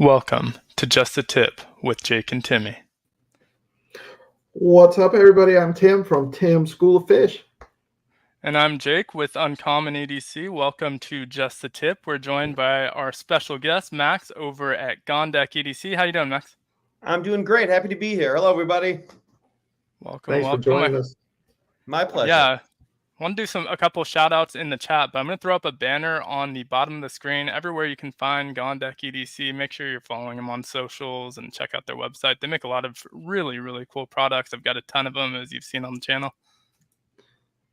Welcome to Just a Tip with Jake and Timmy. What's up, everybody? I'm Tim from Tim's School of Fish. And I'm Jake with Uncommon EDC. Welcome to Just a Tip. We're joined by our special guest, Max, over at Gondek EDC. How you doing, Max? I'm doing great. Happy to be here. Hello, everybody. Welcome. Thanks for joining us. My pleasure. Yeah. I want to do a couple shout outs in the chat, but I'm going to throw up a banner on the bottom of the screen everywhere you can find Gondek EDC. Make sure you're following them on socials and check out their website. They make a lot of really, really cool products. I've got a ton of them, as you've seen on the channel.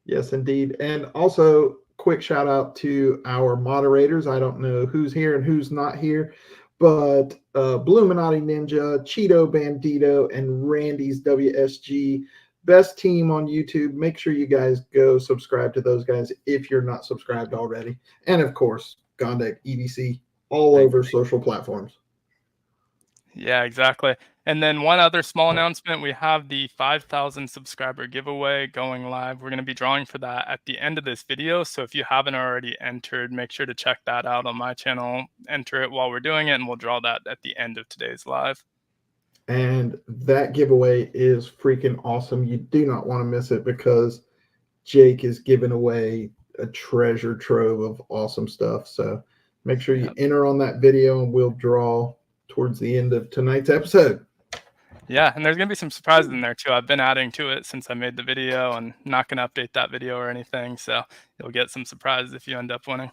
Yes, indeed. And also, quick shout out to our moderators. I don't know who's here and who's not here, but Bluminati Ninja, Cheeto Bandito, and Randy's WSG. Best team on YouTube. Make sure you guys go subscribe to those guys if you're not subscribed already. And of course, Gondek EDC all over social platforms. Yeah, exactly. And then one other small announcement, we have the 5,000 subscriber giveaway going live. We're going to be drawing for that at the end of this video. So if you haven't already entered, make sure to check that out on my channel. Enter it while we're doing it, and we'll draw that at the end of today's live. And that giveaway is freaking awesome. You do not want to miss it because Jake is giving away a treasure trove of awesome stuff. So make sure you enter on that video, and we'll draw towards the end of tonight's episode. Yeah, and there's going to be some surprises in there too. I've been adding to it since I made the video and not going to update that video or anything. So you'll get some surprises if you end up winning.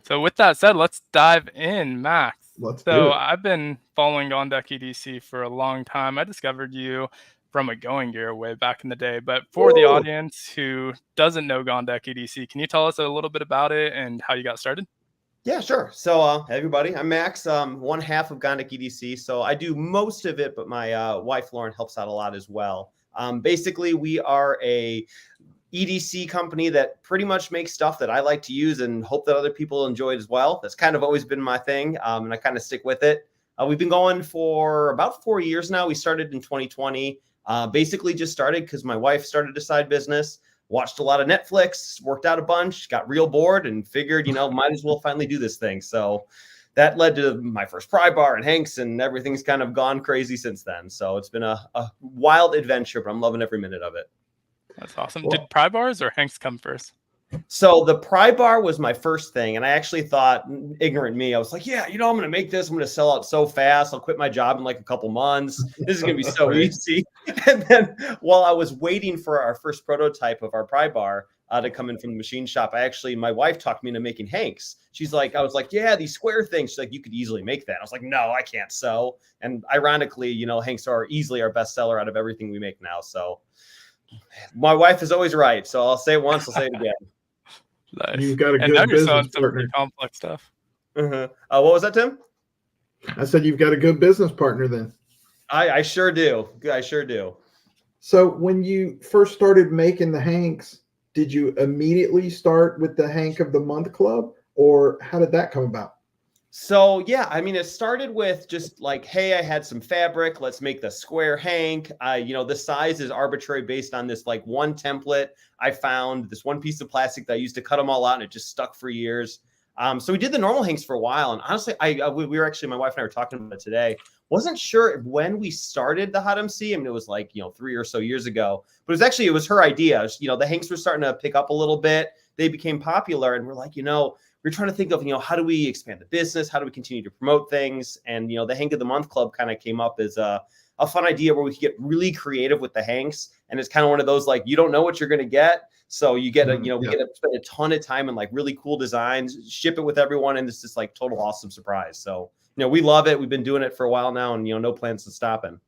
So with that said, let's dive in, Max. So I've been following Gondek EDC for a long time. I discovered you from a Going Gear way back in the day. But for the audience who doesn't know Gondek EDC, can you tell us a little bit about it and how you got started? Yeah, sure. So everybody, I'm Max, one half of Gondek EDC. So I do most of it, but my wife, Lauren, helps out a lot as well. Basically, we are a EDC company that pretty much makes stuff that I like to use and hope that other people enjoy it as well. That's kind of always been my thing, and I kind of stick with it. We've been going for about 4 years now. We started in 2020. Basically just started because my wife started a side business, watched a lot of Netflix, worked out a bunch, got real bored, and figured, might as well finally do this thing. So that led to my first pry bar and Hanks, and everything's kind of gone crazy since then. So it's been a wild adventure, but I'm loving every minute of it. That's awesome. Well, did pry bars or Hanks come first? So the pry bar was my first thing. And I actually thought, ignorant me, I was like, yeah, I'm going to make this. I'm going to sell out so fast. I'll quit my job in like a couple months. This is going to be so easy. And then while I was waiting for our first prototype of our pry bar to come in from the machine shop, my wife talked me into making Hanks. I was like, yeah, these square things. She's like, you could easily make that. I was like, no, I can't sew. And ironically, Hanks are easily our best seller out of everything we make now. So my wife is always right. So I'll say it once, I'll say it again. Nice. You've got a good business partner. Complex stuff. What was that, Tim? I said you've got a good business partner then. I sure do. I sure do. So when you first started making the Hanks, did you immediately start with the Hank of the Month Club, or how did that come about? So, yeah, it started with just like, hey, I had some fabric. Let's make the square Hank. The size is arbitrary based on this like one template. I found this one piece of plastic that I used to cut them all out, and it just stuck for years. So we did the normal Hanks for a while. And honestly, we were actually, my wife and I were talking about it today. Wasn't sure when we started the Hot MC. It was like, 3 or so years ago. But it was her idea. The Hanks were starting to pick up a little bit. They became popular. And we're like, we're trying to think of, how do we expand the business? How do we continue to promote things? And, the Hank of the Month Club kind of came up as a fun idea where we could get really creative with the Hanks. And it's kind of one of those, like, you don't know what you're going to get. So you get we get to spend a ton of time in like really cool designs, ship it with everyone. And it's just like total awesome surprise. So, we love it. We've been doing it for a while now, and, no plans to stopping.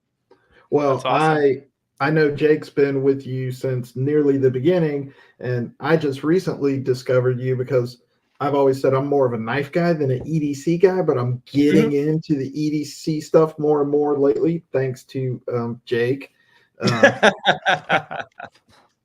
Well, awesome. I know Jake's been with you since nearly the beginning, and I just recently discovered you because I've always said I'm more of a knife guy than an EDC guy, but I'm getting into the EDC stuff more and more lately, thanks to Jake.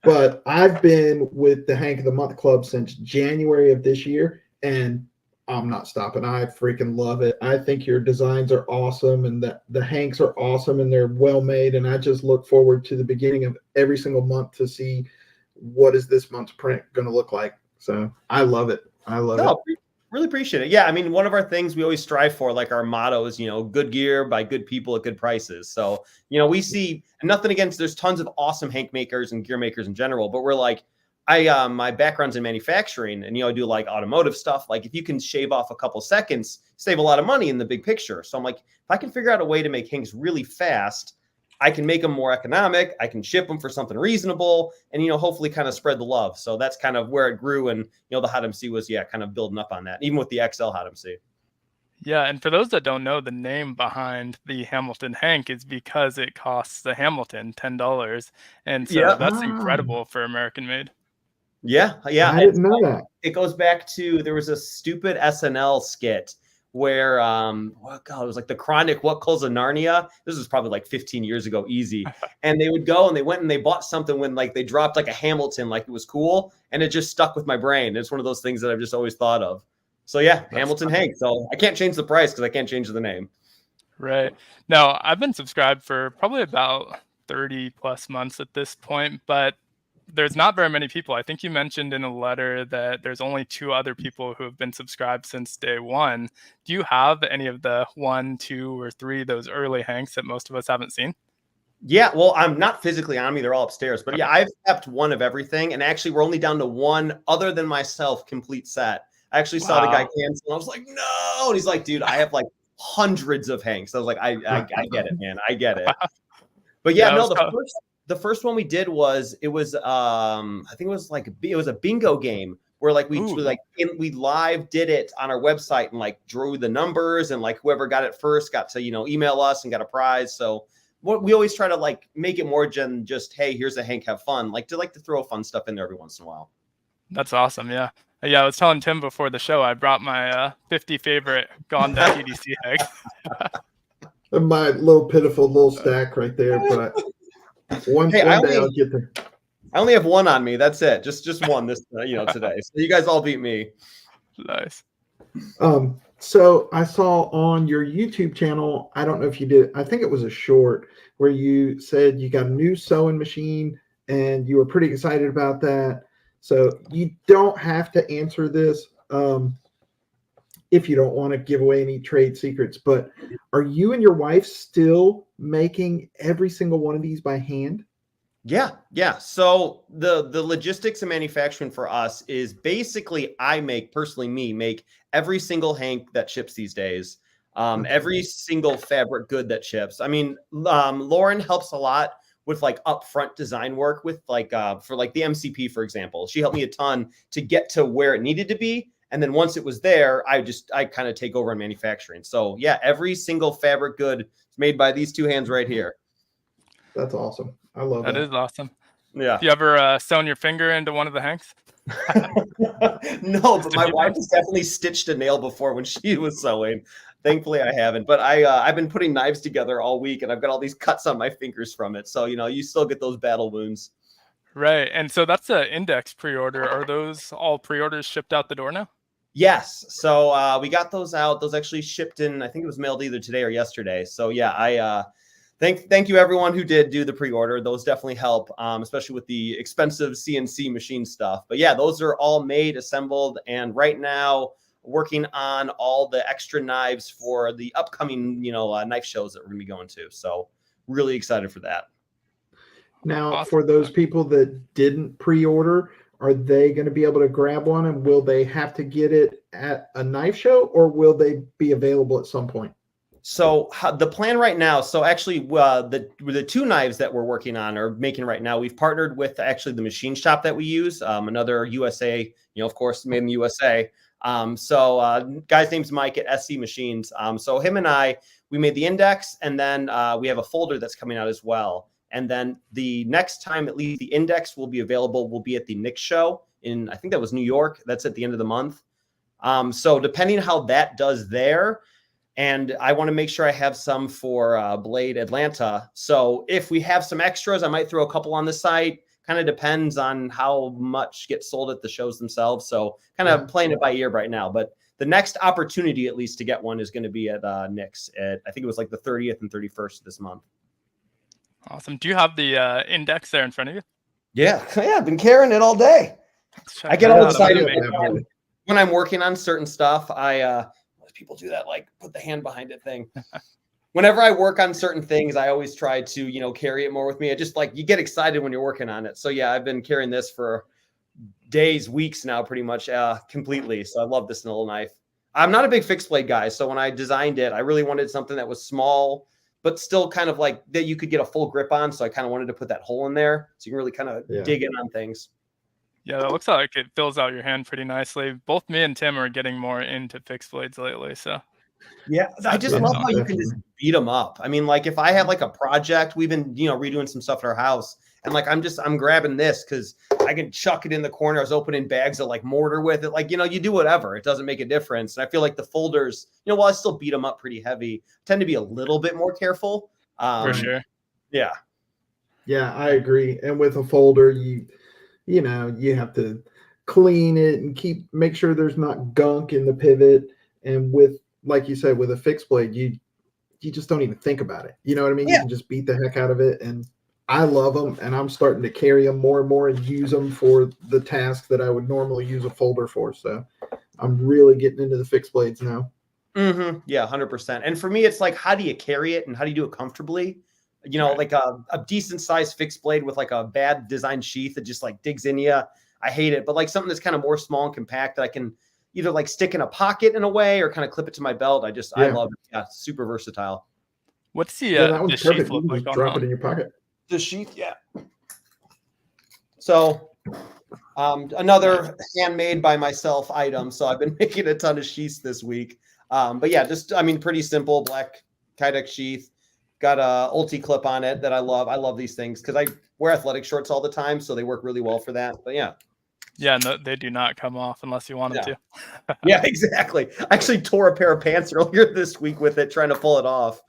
But I've been with the Hank of the Month Club since January of this year, and I'm not stopping. I freaking love it. I think your designs are awesome, and the Hanks are awesome, and they're well made, and I just look forward to the beginning of every single month to see what is this month's print going to look like. So I love it. I love it. Really appreciate it. Yeah, I mean, one of our things we always strive for, like our motto is, good gear by good people at good prices. So, we see nothing against, there's tons of awesome Hank makers and gear makers in general, but we're like, my background's in manufacturing and, I do like automotive stuff. Like if you can shave off a couple seconds, save a lot of money in the big picture. So I'm like, if I can figure out a way to make Hanks really fast, I can make them more economic. I can ship them for something reasonable and, hopefully kind of spread the love. So that's kind of where it grew. And, the Hot MC was, kind of building up on that, even with the XL Hot MC. Yeah, and for those that don't know, the name behind the Hamilton Hank is because it costs the Hamilton $10. And so that's incredible for American made. Yeah. I didn't know that. It goes back to, there was a stupid SNL skit where it was like the Chronic What Calls of Narnia. This was probably like 15 years ago, easy. And they would go and they went and they bought something when like they dropped like a Hamilton, like it was cool, and it just stuck with my brain. It's one of those things that I've just always thought of. So yeah, that's Hamilton Hank. So I can't change the price because I can't change the name. Right. Now, I've been subscribed for probably about 30 plus months at this point, but there's not very many people. I think you mentioned in a letter that there's only 2 other people who have been subscribed since day one. Do you have any of the 1, 2, or 3, those early Hanks that most of us haven't seen? Yeah, well, I'm not physically on me. They're all upstairs. But yeah, I've kept one of everything. And actually, we're only down to one other than myself complete set. I actually saw the guy cancel. I was like, no. And he's like, dude, I have like hundreds of Hanks. I was like, I get it, man. I get it. But yeah, no, the first one we did was, it was I think it was a bingo game where like we live did it on our website and like drew the numbers, and like whoever got it first got to email us and got a prize. So we always try to like make it more than just, hey, here's a Hank, have fun. Like to throw fun stuff in there every once in a while. That's awesome. Yeah. Yeah, I was telling Tim before the show, I brought my 50 favorite GondekEDC Hanks. My little pitiful little stack right there, but one day I'll get there. I only have one on me. That's it. Just one this today. So you guys all beat me. Nice. So I saw on your YouTube channel, I don't know if you did, I think it was a short where you said you got a new sewing machine and you were pretty excited about that. So you don't have to answer this if you don't want to give away any trade secrets, but are you and your wife still making every single one of these by hand? Yeah. So the logistics and manufacturing for us is basically personally make every single Hank that ships these days, every single fabric good that ships. I mean, Lauren helps a lot with like upfront design work with like for like the MCP, for example. She helped me a ton to get to where it needed to be. And then once it was there, I kind of take over in manufacturing. So yeah, every single fabric good is made by these 2 hands right here. That's awesome. I love that. That is awesome. Yeah. Have you ever sewn your finger into one of the Hanks? No, but my wife has definitely stitched a nail before when she was sewing. Thankfully, I haven't. But I've been putting knives together all week, and I've got all these cuts on my fingers from it. So, you still get those battle wounds. Right. And so that's an index pre-order. Are those all pre-orders shipped out the door now? Yes. So we got those out. Those actually shipped in, I think it was mailed either today or yesterday. So yeah, thank you everyone who did do the pre-order. Those definitely help, especially with the expensive CNC machine stuff. But yeah, those are all made, assembled, and right now working on all the extra knives for the upcoming, knife shows that we're gonna be going to. So really excited for that. Now, awesome. For those people that didn't pre-order, are they going to be able to grab one, and will they have to get it at a knife show, or will they be available at some point? So the plan right now, so actually the 2 knives that we're working on or making right now, we've partnered with actually the machine shop that we use, another USA, of course, made in the USA. Guy's name's Mike at SC Machines. So him and we made the index, and then we have a folder that's coming out as well. And then the next time, at least the index will be available, will be at the Nick show in, I think that was New York. That's at the end of the month. So depending how that does there, and I want to make sure I have some for Blade Atlanta. So if we have some extras, I might throw a couple on the site. Kind of depends on how much gets sold at the shows themselves. So kind of playing it by ear right now. But the next opportunity, at least, to get one is going to be at Nick's at, I think it was like the 30th and 31st of this month. Awesome. Do you have the index there in front of you? Yeah, I've been carrying it all day. I get all excited. when I'm working on certain stuff, people do that, like put the hand behind it thing. Whenever I work on certain things, I always try to, carry it more with me. It just like you get excited when you're working on it. So yeah, I've been carrying this for days, weeks now, pretty much completely. So I love this little knife. I'm not a big fixed blade guy. So when I designed it, I really wanted something that was small, but still kind of like that you could get a full grip on. So I kind of wanted to put that hole in there so you can really kind of dig in on things. Yeah, that looks like it fills out your hand pretty nicely. Both me and Tim are getting more into fixed blades lately, so yeah, I just love how you can just beat them up. I mean, like if I have like a project, we've been redoing some stuff in our house, and like I'm grabbing this because I can chuck it in the corner. I was opening bags of like mortar with it, like you do whatever. It doesn't make a difference. And I feel like the folders, while I still beat them up pretty heavy, tend to be a little bit more careful. For sure. Yeah. Yeah, I agree. And with a folder, you have to clean it and make sure there's not gunk in the pivot. And with, like you said, with a fixed blade, you just don't even think about it. You know what I mean? Yeah. You can just beat the heck out of it. And I love them, and I'm starting to carry them more and more and use them for the task that I would normally use a folder for. So I'm really getting into the fixed blades now. Mm-hmm. Yeah, 100%. And for me, it's like, how do you carry it and how do you do it comfortably? Right. Like a decent sized fixed blade with like a bad design sheath that just like digs in you. I hate it. But like something that's kind of more small and compact that I can either like stick in a pocket in a way or kind of clip it to my belt. I love it. Yeah, super versatile. What's the that one's sheath perfect. look You can like just on drop that? it in your pocket. The sheath, yeah. So another handmade by myself item. So I've been making a ton of sheaths this week. But yeah, just pretty simple black Kydex sheath. Got a ulti clip on it that I love. I love these things because I wear athletic shorts all the time, so they work really well for that. But yeah. Yeah, no, they do not come off unless you want them to. Yeah, exactly. I actually tore a pair of pants earlier this week with it, trying to pull it off.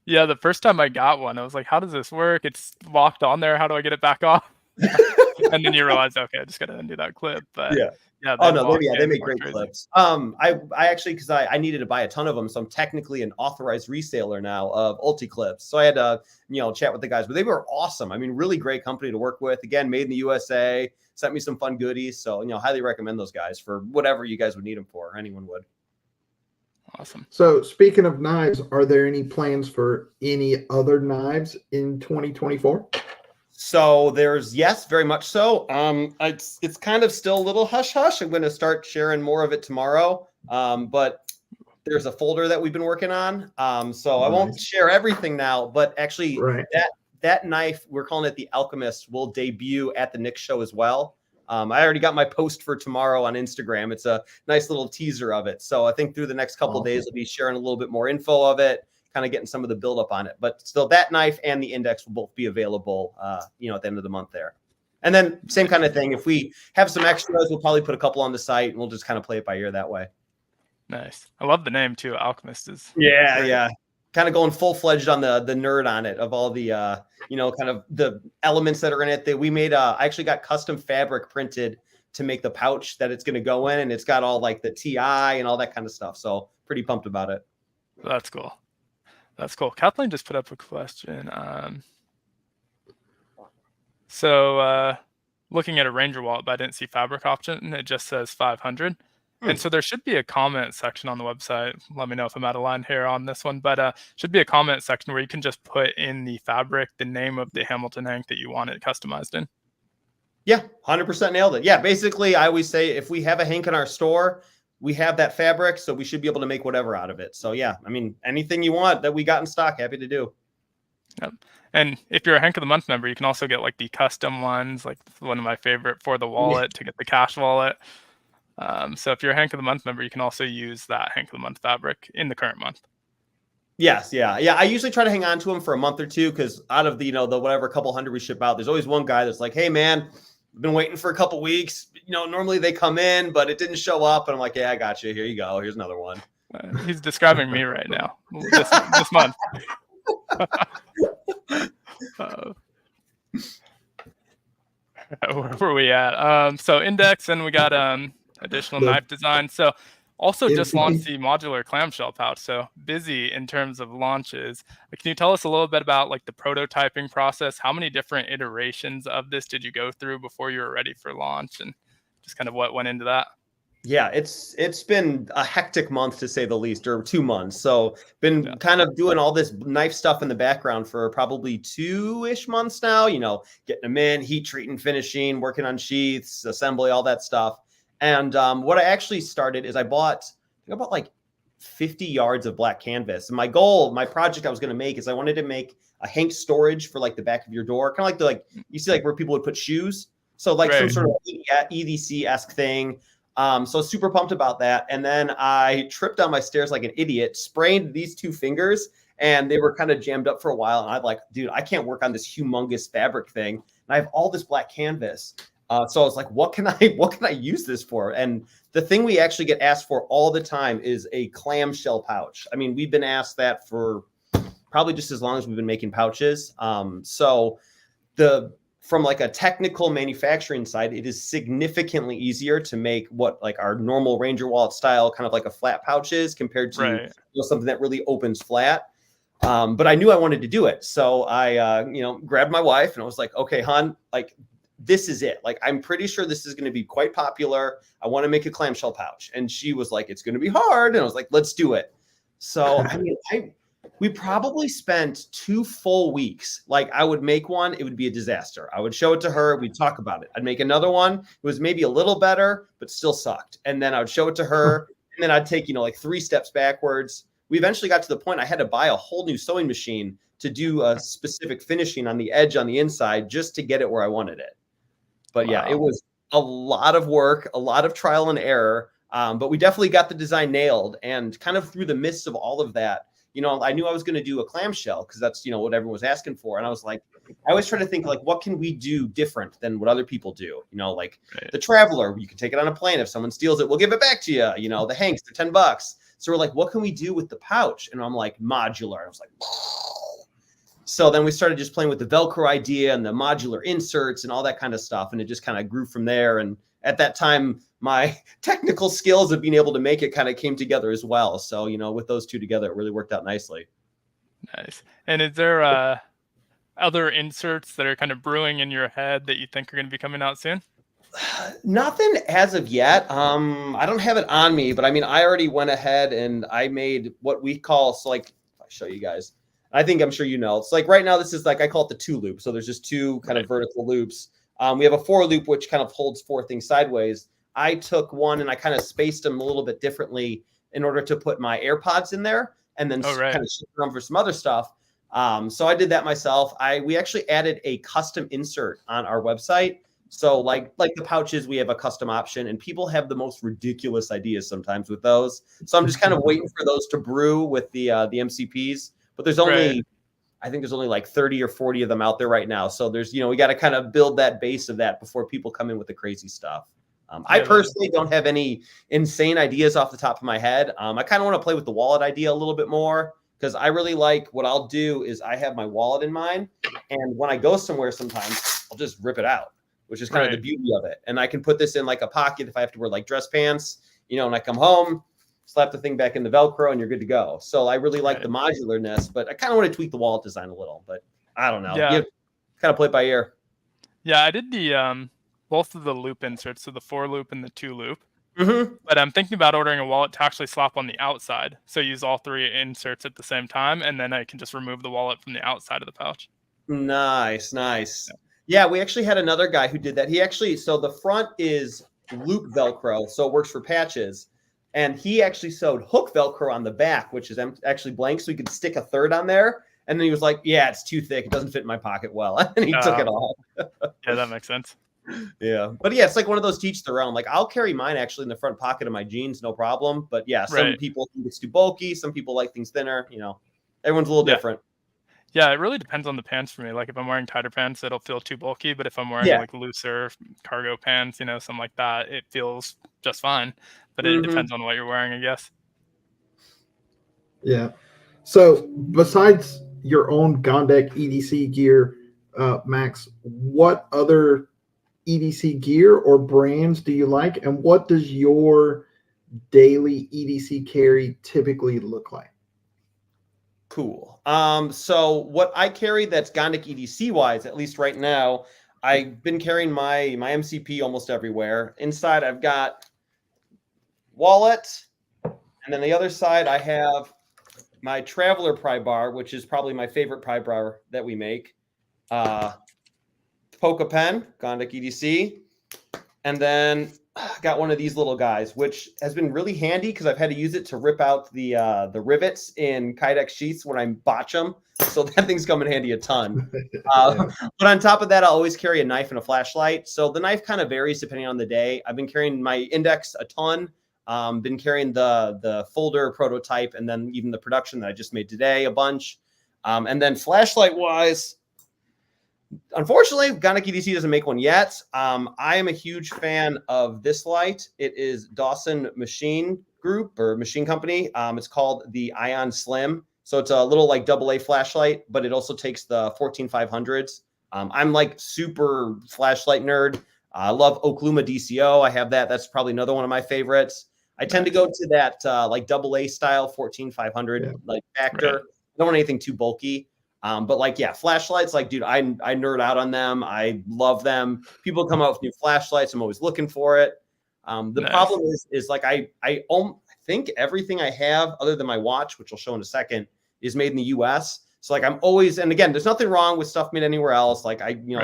Yeah, the first time I got one, I was like, how does this work? It's locked on there. How do I get it back off? And then you realize, okay, I just got to undo that clip. But yeah. They make great clips. I actually, because I needed to buy a ton of them, so I'm technically an authorized reseller now of ulti clips. So I had to chat with the guys, but they were awesome. I mean, really great company to work with. Again, made in the USA. Sent me some fun goodies. So highly recommend those guys for whatever you guys would need them for. Anyone would. Awesome. So speaking of knives, are there any plans for any other knives in 2024? So yes, very much so. It's kind of still a little hush hush. I'm going to start sharing more of it tomorrow. But there's a folder that we've been working on. So I won't share everything now, but actually that knife, we're calling it the Alchemist, will debut at the Nick show as well. I already got my post for tomorrow on Instagram. It's a nice little teaser of it. So I think through the next couple of days, I'll be sharing a little bit more info of it, kind of getting some of the buildup on it. But still, that knife and the index will both be available, at the end of the month there. And then same kind of thing. If we have some extras, we'll probably put a couple on the site, and we'll just kind of play it by ear that way. Nice. I love the name too. Alchemist is. Yeah. Kind of going full-fledged on the nerd on it of all the kind of the elements that are in it. That we made I actually got custom fabric printed to make the pouch that it's going to go in, and it's got all like the TI and all that kind of stuff. So pretty pumped about it. That's cool. Kathleen just put up a question. So looking at a Ranger wallet, but I didn't see fabric option. It just says 500. And so there should be a comment section on the website. Let me know if I'm out of line here on this one, but should be a comment section where you can just put in the fabric, the name of the Hamilton hank that you want it customized in. Yeah, 100% nailed it. Yeah, basically, I always say if we have a hank in our store, we have that fabric, so we should be able to make whatever out of it. So yeah, I mean, anything you want that we got in stock, happy to do. Yep. And if you're a Hank of the Month member, you can also get like the custom ones, like one of my favorite for the wallet to get the cash wallet. So if you're a Hank of the Month member, you can also use that Hank of the Month fabric in the current month. Yes, yeah. I usually try to hang on to them for a month or two because out of the the whatever couple hundred we ship out, there's always one guy that's like, "Hey, man, I've been waiting for a couple weeks. Normally they come in, but it didn't show up." And I'm like, "Yeah, I got you. Here you go. Here's another one." He's describing me right now this month. Where were we at? So index, and we got additional knife design. So also just launched the modular clamshell pouch. So busy in terms of launches. Can you tell us a little bit about like the prototyping process? How many different iterations of this did you go through before you were ready for launch, and just kind of what went into that? Yeah, it's been a hectic month to say the least, or 2 months. So been kind of doing all this knife stuff in the background for probably 2-ish months now, getting them in, heat treating, finishing, working on sheaths, assembly, all that stuff. And what I actually started is I bought like 50 yards of black canvas. And my project I was going to make is I wanted to make a hank storage for like the back of your door, kind of like you see like where people would put shoes. So like some sort of EDC-esque thing. So super pumped about that. And then I tripped down my stairs like an idiot, sprained these 2 fingers, and they were kind of jammed up for a while. And I'm like, dude, I can't work on this humongous fabric thing. And I have all this black canvas. So I was like, what can I use this for? And the thing we actually get asked for all the time is a clamshell pouch. I mean, we've been asked that for probably just as long as we've been making pouches. From like a technical manufacturing side, it is significantly easier to make what like our normal Ranger wallet style, kind of like a flat pouch is, compared to something that really opens flat. But I knew I wanted to do it. So I, grabbed my wife and I was like, okay, hon, like this is it. Like, I'm pretty sure this is going to be quite popular. I want to make a clamshell pouch. And she was like, it's going to be hard. And I was like, let's do it. So, I mean, we probably spent 2 full weeks. Like, I would make one, it would be a disaster. I would show it to her, we'd talk about it. I'd make another one, it was maybe a little better, but still sucked. And then I would show it to her, and then I'd take, like 3 steps backwards. We eventually got to the point I had to buy a whole new sewing machine to do a specific finishing on the edge on the inside just to get it where I wanted it. But yeah, it was a lot of work, a lot of trial and error. But we definitely got the design nailed, and kind of through the midst of all of that, I knew I was going to do a clamshell because that's, what everyone was asking for. And I was like, I always try to think like, what can we do different than what other people do? Like the Traveler, you can take it on a plane. If someone steals it, we'll give it back to you. The Hanks, they're $10. So we're like, what can we do with the pouch? And I'm like, modular. I was like, whoa. So then we started just playing with the Velcro idea and the modular inserts and all that kind of stuff. And it just kind of grew from there. And at that time, my technical skills of being able to make it kind of came together as well. So, with those two together, it really worked out nicely. Nice. And is there other inserts that are kind of brewing in your head that you think are going to be coming out soon? Nothing as of yet. I don't have it on me, but I mean, I already went ahead and I made what we call, so like, if I show you guys, I'm sure it's like right now, this is like, I call it the 2 loop. So there's just 2 kind of vertical loops. We have a 4 loop, which kind of holds 4 things sideways. I took one and I kind of spaced them a little bit differently in order to put my AirPods in there and then kind of shift them for some other stuff. So I did that myself. We actually added a custom insert on our website. So like the pouches, we have a custom option, and people have the most ridiculous ideas sometimes with those. So I'm just kind of waiting for those to brew with the MCPs, but there's only, I think there's only like 30 or 40 of them out there right now. So there's, we got to kind of build that base of that before people come in with the crazy stuff. I personally don't have any insane ideas off the top of my head. I kind of want to play with the wallet idea a little bit more, because I really like, what I'll do is I have my wallet in mind, and when I go somewhere sometimes I'll just rip it out, which is kind of the beauty of it. And I can put this in like a pocket if I have to wear like dress pants, and I come home, slap the thing back in the Velcro, and you're good to go. So I really like the modularness, but I kind of want to tweak the wallet design a little, but I don't know. Yeah. You kind of play it by ear. Yeah, I did the both of the loop inserts, so the 4 loop and the 2 loop. Mm-hmm. But I'm thinking about ordering a wallet to actually slap on the outside. So use all 3 inserts at the same time, and then I can just remove the wallet from the outside of the pouch. Nice. Yeah, we actually had another guy who did that. So the front is loop Velcro, so it works for patches. And he actually sewed hook Velcro on the back, which is actually blank, so he could stick a third on there. And then he was like, yeah, it's too thick. It doesn't fit in my pocket well. And he took it off. Yeah, that makes sense. Yeah. But yeah, it's like one of those teach their own. Like, I'll carry mine actually in the front pocket of my jeans, no problem. But yeah, some people think it's too bulky. Some people like things thinner. Everyone's a little different. Yeah, it really depends on the pants for me. Like, if I'm wearing tighter pants, it'll feel too bulky. But if I'm wearing like looser cargo pants, something like that, it feels just fine. But it depends on what you're wearing, I guess. Yeah. So besides your own Gondek EDC gear, Max, what other EDC gear or brands do you like, and what does your daily EDC carry typically look like? Cool. So what I carry that's Gondek EDC wise, at least right now, I've been carrying my MCP almost everywhere. Inside, I've got wallet. And then the other side, I have my Traveler pry bar, which is probably my favorite pry bar that we make. Poke pen, Gondek EDC. And then got one of these little guys, which has been really handy because I've had to use it to rip out the rivets in Kydex sheaths when I botch them. So that thing's come in handy a ton. But on top of that, I'll always carry a knife and a flashlight. So the knife kind of varies depending on the day. I've been carrying my index a ton. Been carrying the folder prototype and then even the production that I just made today a bunch. And then flashlight wise, unfortunately, Gondek EDC doesn't make one yet. I am a huge fan of this light. It is Dawson Machine Group or Machine Company. It's called the Ion Slim. So it's a little like AA flashlight, but it also takes the 14500s. I'm like super flashlight nerd. I love Okluma DCO. I have that. That's probably another one of my favorites. I tend to go to that like AA style 14500 like factor. Right. I don't want anything too bulky. But like, yeah, flashlights, like, dude, I nerd out on them. I love them. People come out with new flashlights. I'm always looking for it. The problem is like, I think everything I have other than my watch, which I'll show in a second, is made in the US. So like, I'm always, and again, there's nothing wrong with stuff made anywhere else. Like you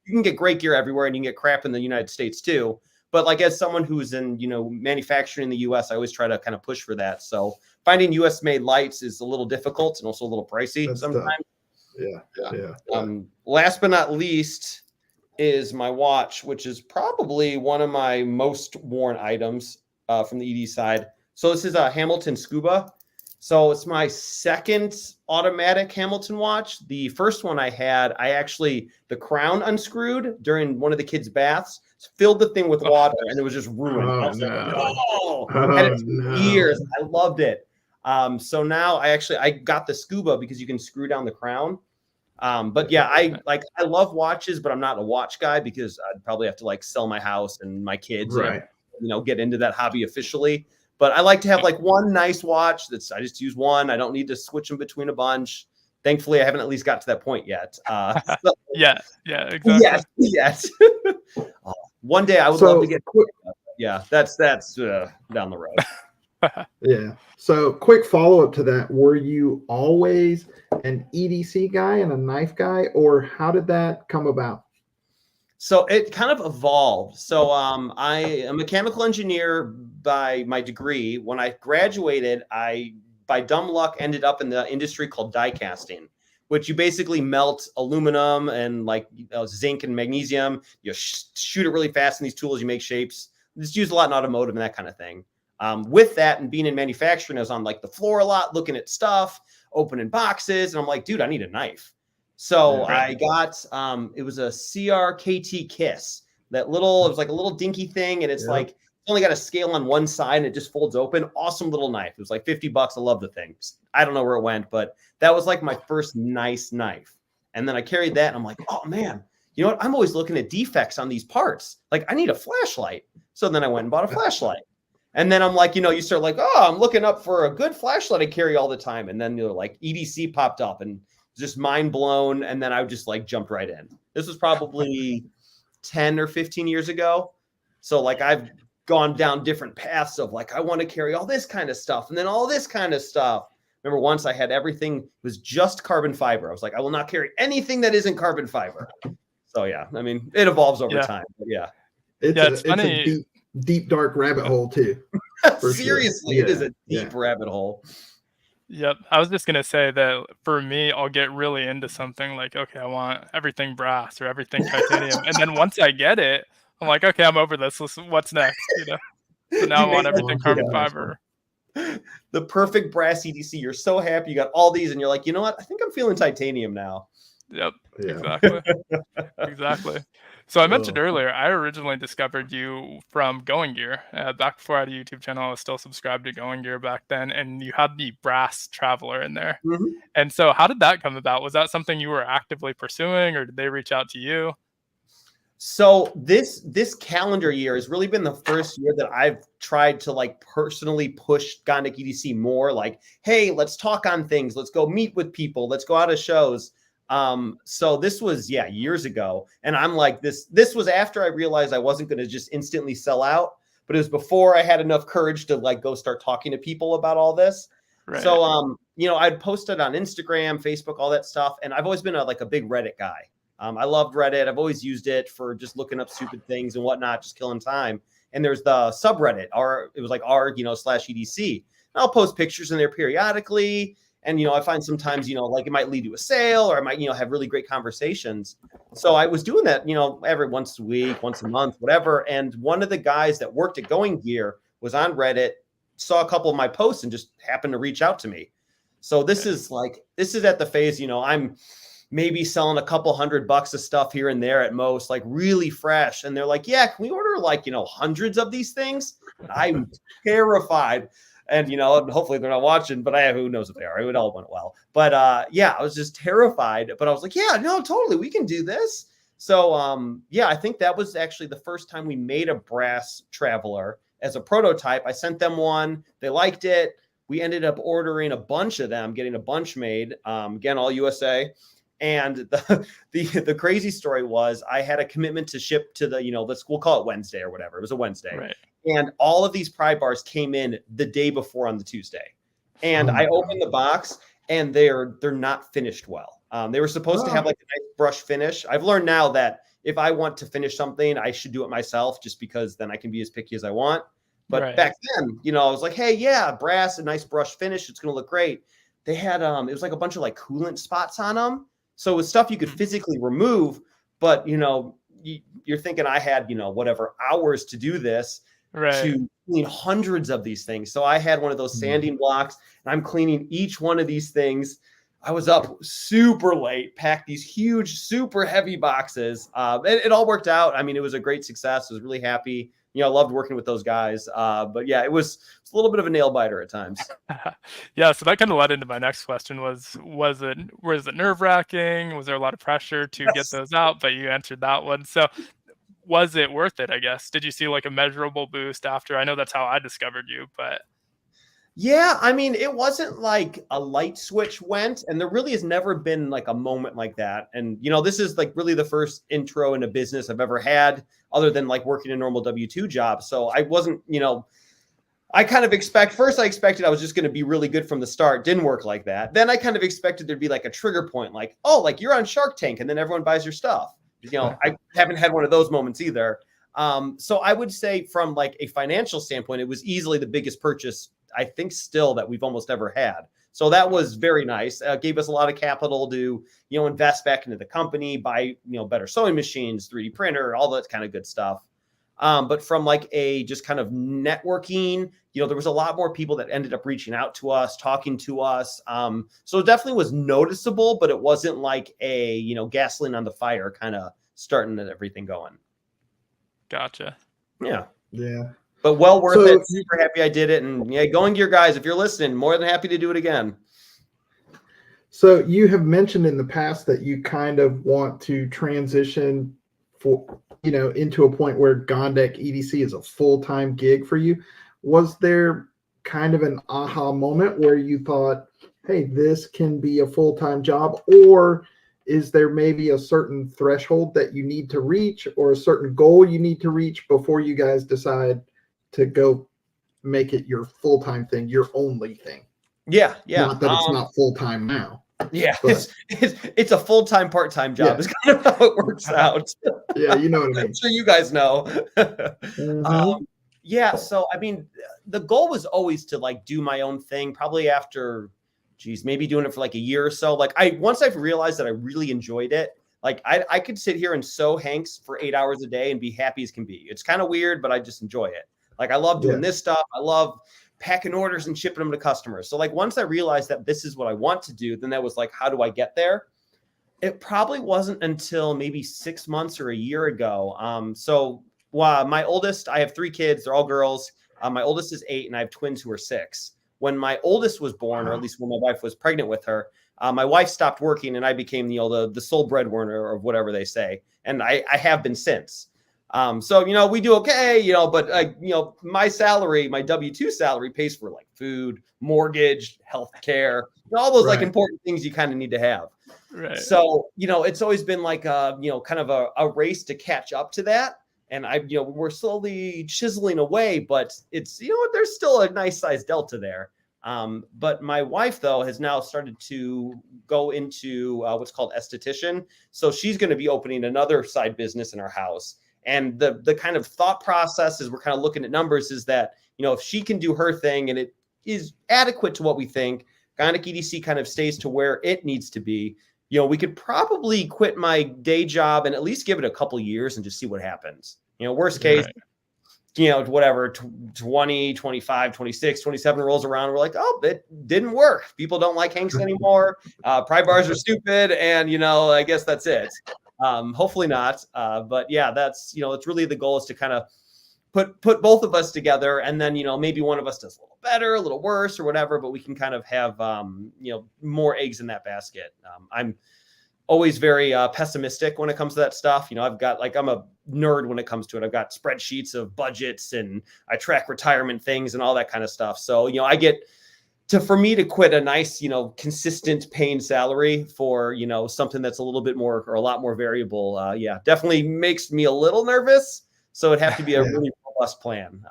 can get great gear everywhere and you can get crap in the United States too. But like, as someone who's in, manufacturing in the US, I always try to kind of push for that. So finding US made lights is a little difficult and also a little pricey sometimes. Last but not least is my watch, which is probably one of my most worn items from the ED side. So this is a Hamilton Scuba. So it's my second automatic Hamilton watch. The first one I had, the crown unscrewed during one of the kids' baths, filled the thing with water, and it was just ruined. I was like, had it for years. I loved it. So now I got the Scuba because you can screw down the crown. But yeah, I love watches, but I'm not a watch guy because I'd probably have to like sell my house and my kids, and, get into that hobby officially. But I like to have like one nice watch I just use one. I don't need to switch them between a bunch. Thankfully, I haven't at least got to that point yet. Yeah, exactly. Yes. One day I would love to get. Yeah, that's down the road. Yeah. So quick follow up to that. Were you always an EDC guy and a knife guy, or how did that come about? So it kind of evolved. So I'm a mechanical engineer by my degree. When I graduated, I, by dumb luck, ended up in the industry called die casting, which you basically melt aluminum and like zinc and magnesium. You shoot it really fast in these tools. You make shapes. It's used a lot in automotive and that kind of thing. With that and being in manufacturing, I was on like the floor a lot, looking at stuff, opening boxes. And I'm like, dude, I need a knife. So I got, it was a CRKT Kiss, it was like a little dinky thing. And it's like, it's only got a scale on one side and it just folds open. Awesome little knife. It was like $50. I love the thing. I don't know where it went, but that was like my first nice knife. And then I carried that and I'm like, oh man, you know what? I'm always looking at defects on these parts. Like I need a flashlight. So then I went and bought a flashlight. And then I'm like, you start like, oh, I'm looking up for a good flashlight I carry all the time. And then like EDC popped up and just mind blown. And then I just like jumped right in. This was probably 10 or 15 years ago. So like I've gone down different paths of like, I want to carry all this kind of stuff and then all this kind of stuff. Remember once I had everything was just carbon fiber. I was like, I will not carry anything that isn't carbon fiber. So yeah, I mean, it evolves over time. But yeah. It's funny. It's a deep, dark rabbit hole too. Seriously, it is a deep rabbit hole. Yep. I was just going to say that for me, I'll get really into something like, okay, I want everything brass or everything titanium. And then once I get it, I'm like, okay, I'm over this. What's next? So now I want everything carbon fiber. The perfect brass EDC. You're so happy you got all these and you're like, you know what? I think I'm feeling titanium now. Yep. Yeah. Exactly. So I mentioned earlier, I originally discovered you from Going Gear. Back before I had a YouTube channel, I was still subscribed to Going Gear back then, and you had the brass Traveler in there. Mm-hmm. And so how did that come about? Was that something you were actively pursuing, or did they reach out to you? So this calendar year has really been the first year that I've tried to like personally push Gondek EDC more. Like, hey, let's talk on things. Let's go meet with people. Let's go out to shows. So this was, years ago. And I'm like, this was after I realized I wasn't going to just instantly sell out. But but it was before I had enough courage to like go start talking to people about all this. Right. So, I'd posted on Instagram, Facebook, all that stuff. And I've always been a big Reddit guy. I loved Reddit. I've always used it for just looking up stupid things and whatnot, just killing time. And there's the subreddit, it was like r/EDC. And I'll post pictures in there periodically. And, I find sometimes, like it might lead to a sale, or I might, have really great conversations. So I was doing that, every once a week, once a month, whatever. And one of the guys that worked at Going Gear was on Reddit, saw a couple of my posts and just happened to reach out to me. So this is at the phase, I'm maybe selling a couple $100 of stuff here and there at most, like really fresh. And they're like, yeah, can we order hundreds of these things? And I'm terrified. And, hopefully they're not watching, but who knows if they are. It all went well. But I was just terrified. But I was like, yeah, no, totally. We can do this. So, I think that was actually the first time we made a brass traveler as a prototype. I sent them one. They liked it. We ended up ordering a bunch of them, getting a bunch made, again, all USA. And the crazy story was I had a commitment to ship to we'll call it Wednesday or whatever. It was a Wednesday. Right. And all of these pry bars came in the day before on the Tuesday. And I opened the box and they're not finished well. They were supposed to have like a nice brush finish. I've learned now that if I want to finish something, I should do it myself, just because then I can be as picky as I want. But back then, I was like, hey, yeah, brass, a nice brush finish. It's going to look great. They had, it was like a bunch of like coolant spots on them. So it was stuff you could physically remove, but, you're thinking I had, whatever hours to do this, to clean hundreds of these things. So I had one of those sanding blocks and I'm cleaning each one of these things. I was up super late, packed these huge, super heavy boxes. It all worked out. I mean, it was a great success. I was really happy. I loved working with those guys. But yeah, it was a little bit of a nail biter at times. Yeah, so that kind of led into my next question was it nerve-wracking? Was there a lot of pressure to get those out? But you answered that one. So was it worth it, I guess? Did you see like a measurable boost after? I know that's how I discovered you, but yeah, I mean, it wasn't like a light switch went, and there really has never been like a moment like that. And, this is like really the first intro into business I've ever had, other than like working a normal W-2 job. So I wasn't, I kind of I expected I was just going to be really good from the start. Didn't work like that. Then I kind of expected there'd be like a trigger point, like, oh, like you're on Shark Tank and then everyone buys your stuff. I haven't had one of those moments either. So I would say from like a financial standpoint, it was easily the biggest purchase, I think, still that we've almost ever had. So that was very nice. Gave us a lot of capital to, invest back into the company, buy, better sewing machines, 3D printer, all that kind of good stuff. But from like a just kind of networking, there was a lot more people that ended up reaching out to us, talking to us. So it definitely was noticeable, but it wasn't like a, gasoline on the fire kind of starting everything going. Gotcha. Yeah. Yeah. But well worth it. Super happy I did it. And yeah, Going Gear guys, if you're listening, more than happy to do it again. So you have mentioned in the past that you kind of want to transition into a point where GondekEDC is a full-time gig for you. Was there kind of an aha moment where you thought, hey, this can be a full-time job? Or is there maybe a certain threshold that you need to reach, or a certain goal you need to reach before you guys decide to go make it your full-time thing, your only thing? Yeah. Not that it's not full-time now. Yeah, it's a full-time, part-time job. Is kind of how it works out. Yeah, you know what I mean. I'm sure you guys know. Mm-hmm. So I mean, the goal was always to like do my own thing. Probably after, maybe doing it for like a year or so. Like once I've realized that I really enjoyed it, like I could sit here and sew hanks for 8 hours a day and be happy as can be. It's kind of weird, but I just enjoy it. Like I love doing this stuff. I love packing orders and shipping them to customers. So like once I realized that this is what I want to do, then that was like, how do I get there? It probably wasn't until maybe 6 months or a year ago. My oldest, I have 3 kids. They're all girls. My oldest is 8 and I have twins who are 6. When my oldest was born, or at least when my wife was pregnant with her, my wife stopped working and I became the sole breadwinner, or whatever they say. And I have been since. We do okay, but my salary, my W-2 salary pays for like food, mortgage, healthcare, all those like important things you kind of need to have. Right. So, it's always been like kind of a race to catch up to that. and we're slowly chiseling away, but it's, there's still a nice size delta there. But my wife, though, has now started to go into what's called esthetician. So she's going to be opening another side business in our house. And the kind of thought process as we're kind of looking at numbers is that, if she can do her thing and it is adequate to what we think, GondekEDC kind of stays to where it needs to be. We could probably quit my day job and at least give it a couple years and just see what happens. Worst case, whatever, 20, 25, 26, 27 rolls around. We're like, oh, it didn't work. People don't like Hanks anymore. Pry bars are stupid. And, I guess that's it. Hopefully not. But yeah, that's, it's really the goal is to kind of put both of us together. And then, maybe one of us does a little better, a little worse or whatever, but we can kind of have, more eggs in that basket. I'm always very pessimistic when it comes to that stuff. I've got I'm a nerd when it comes to it. I've got spreadsheets of budgets and I track retirement things and all that kind of stuff. So, for me to quit a nice, consistent paying salary for, something that's a little bit more or a lot more variable. Yeah, definitely makes me a little nervous. So it'd have to be a really robust plan.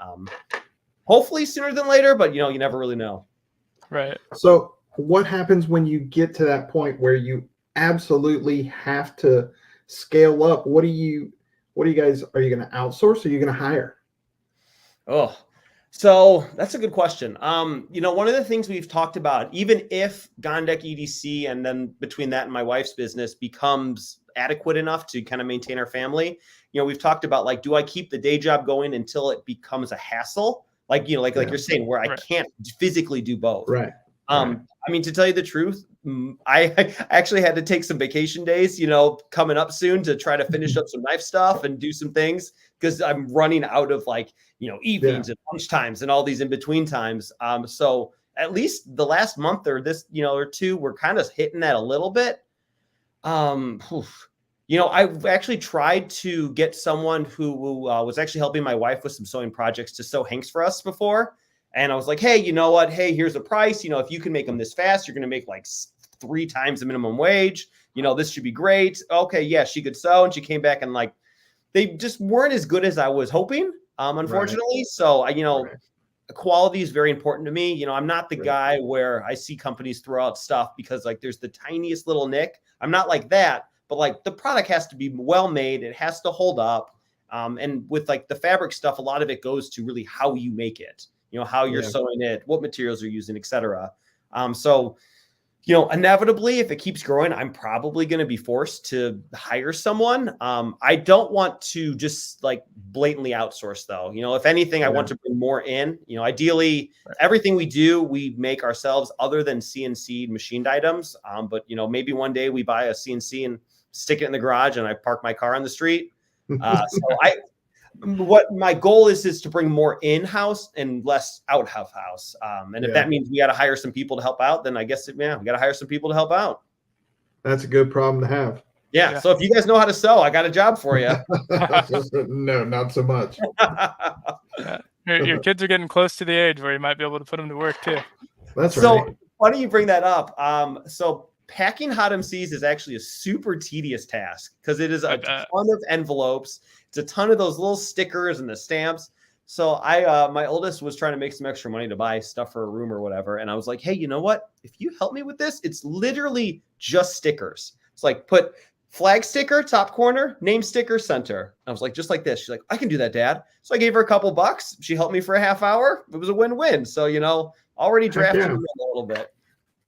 Hopefully sooner than later, but you never really know. Right. So what happens when you get to that point where you absolutely have to scale up? What do you guys, are you going to outsource or are you going to hire? Oh, so that's a good question. One of the things we've talked about, even if GondekEDC and then between that and my wife's business becomes adequate enough to kind of maintain our family, we've talked about do I keep the day job going until it becomes a hassle? Like you're saying, where I can't physically do both. Right. I mean, to tell you the truth, I actually had to take some vacation days, coming up soon to try to finish up some knife stuff and do some things because I'm running out of evenings and lunch times and all these in between times. So at least the last month or this, or two, we're kind of hitting that a little bit. I've actually tried to get someone who was actually helping my wife with some sewing projects to sew Hanks for us before. And I was like, hey, you know what? Hey, here's a price. If you can make them this fast, you're going to make 3 times the minimum wage. This should be great. Okay, yeah, she could sew. And she came back and they just weren't as good as I was hoping, unfortunately. Right. So, quality is very important to me. I'm not the guy where I see companies throw out stuff because there's the tiniest little nick. I'm not like that. But the product has to be well made. It has to hold up. And with the fabric stuff, a lot of it goes to really how you make it. How you're sewing it, what materials you're using, et cetera. So, inevitably, if it keeps growing, I'm probably going to be forced to hire someone. I don't want to just blatantly outsource though. If anything, I want to bring more in, ideally everything we do, we make ourselves other than CNC machined items. But maybe one day we buy a CNC and stick it in the garage and I park my car on the street. What my goal is to bring more in-house and less out of house. And if that means we got to hire some people to help out, then I guess, we got to hire some people to help out. That's a good problem to have. Yeah. So if you guys know how to sew, I got a job for you. No, not so much. Your kids are getting close to the age where you might be able to put them to work too. That's right. So why don't you bring that up? So packing hot MCs is actually a super tedious task because it is a ton of envelopes. It's a ton of those little stickers and the stamps. So my oldest was trying to make some extra money to buy stuff for a room or whatever. And I was like, hey, you know what? If you help me with this, it's literally just stickers. It's put flag sticker, top corner, name sticker, center. I was like, just like this. She's like, I can do that, Dad. So I gave her a couple bucks. She helped me for a half hour. It was a win-win. So, already drafted a little bit.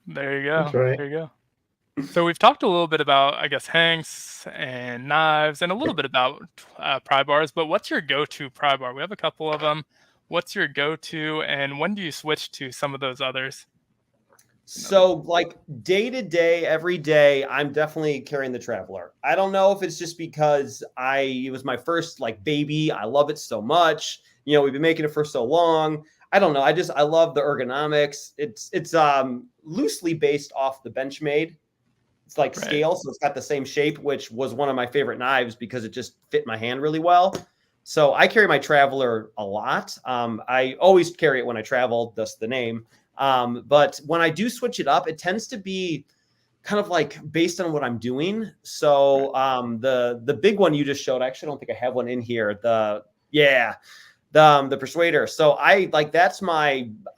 There you go. That's right. There you go. So we've talked a little bit about, I guess, Hanks and knives and a little bit about pry bars, but what's your go-to pry bar? We have a couple of them. What's your go-to and when do you switch to some of those others? So day to day, every day, I'm definitely carrying the Traveler. I don't know if it's just because it was my first baby. I love it so much. We've been making it for so long. I don't know. I love the ergonomics. It's loosely based off the Benchmade. It's scale, so it's got the same shape, which was one of my favorite knives because it just fit my hand really well. So I carry my Traveler a lot. I always carry it when I travel, thus the name. But when I do switch it up, it tends to be kind of like based on what I'm doing. So the big one you just showed, I actually don't think I have one in here. The Persuader. So I like,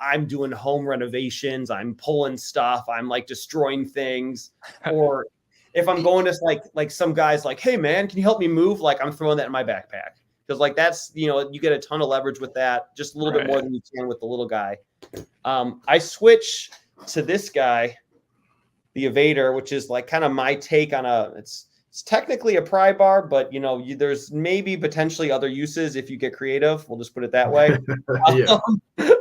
I'm doing home renovations. I'm pulling stuff. I'm like destroying things. Or if I'm going to like some guys like, hey man, can you help me move? Like I'm throwing that in my backpack. Because like that's, you get a ton of leverage with that, just a little bit more than you can with the little guy. I switch to this guy, the Evader, which is like kind of my take on it's technically a pry bar, but there's maybe potentially other uses if you get creative. We'll just put it that way. Yeah.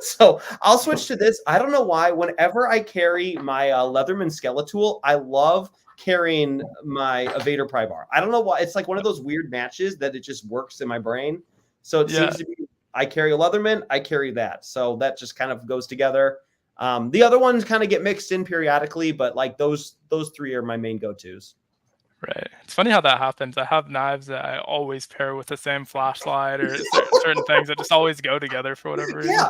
So I'll switch to this. I don't know why. Whenever I carry my Leatherman Skeletool, I love carrying my Evader pry bar. I don't know why. It's like one of those weird matches that it just works in my brain. So it seems to be, I carry a Leatherman, I carry that. So that just kind of goes together. The other ones kind of get mixed in periodically, but like those three are my main go-tos. Right. It's funny how that happens. I have knives that I always pair with the same flashlight or certain things that just always go together for whatever reason. Yeah,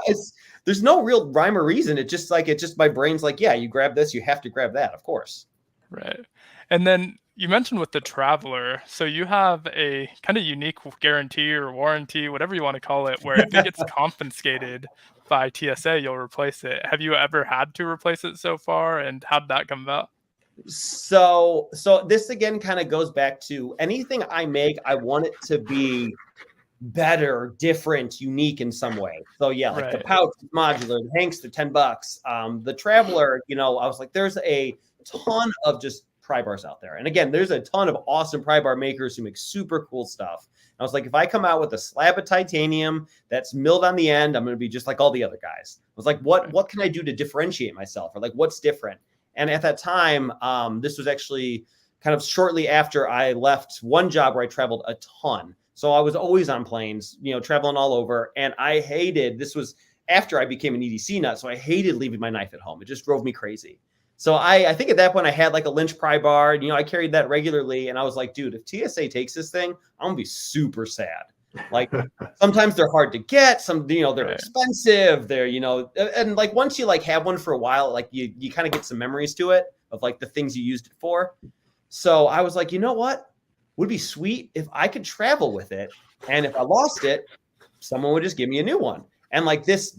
there's no real rhyme or reason. It's just my brain's like, yeah, you grab this, you have to grab that, of course. Right. And then you mentioned with the Traveler, so you have a kind of unique guarantee or warranty, whatever you want to call it, where if it gets confiscated by TSA, you'll replace it. Have you ever had to replace it so far, and how did that come about? So this again kind of goes back to anything I make, I want it to be better, different, unique in some way. So yeah, like the pouch is modular, the Hanks, the $10. The Traveler, I was like, there's a ton of just pry bars out there. And again, there's a ton of awesome pry bar makers who make super cool stuff. And I was like, if I come out with a slab of titanium that's milled on the end, I'm going to be just like all the other guys. I was like, what can I do to differentiate myself? Or like, what's different? And at that time, this was actually kind of shortly after I left one job where I traveled a ton. So I was always on planes, traveling all over. And this was after I became an EDC nut. So I hated leaving my knife at home. It just drove me crazy. So I think at that point I had like a Lynch pry bar, and, I carried that regularly. And I was like, dude, if TSA takes this thing, I'm gonna be super sad. Like sometimes they're hard to get. Some, they're expensive. They're, and like once you like have one for a while, like you kind of get some memories to it of like the things you used it for. So I was like, you know what? Would be sweet if I could travel with it. And if I lost it, someone would just give me a new one. And like this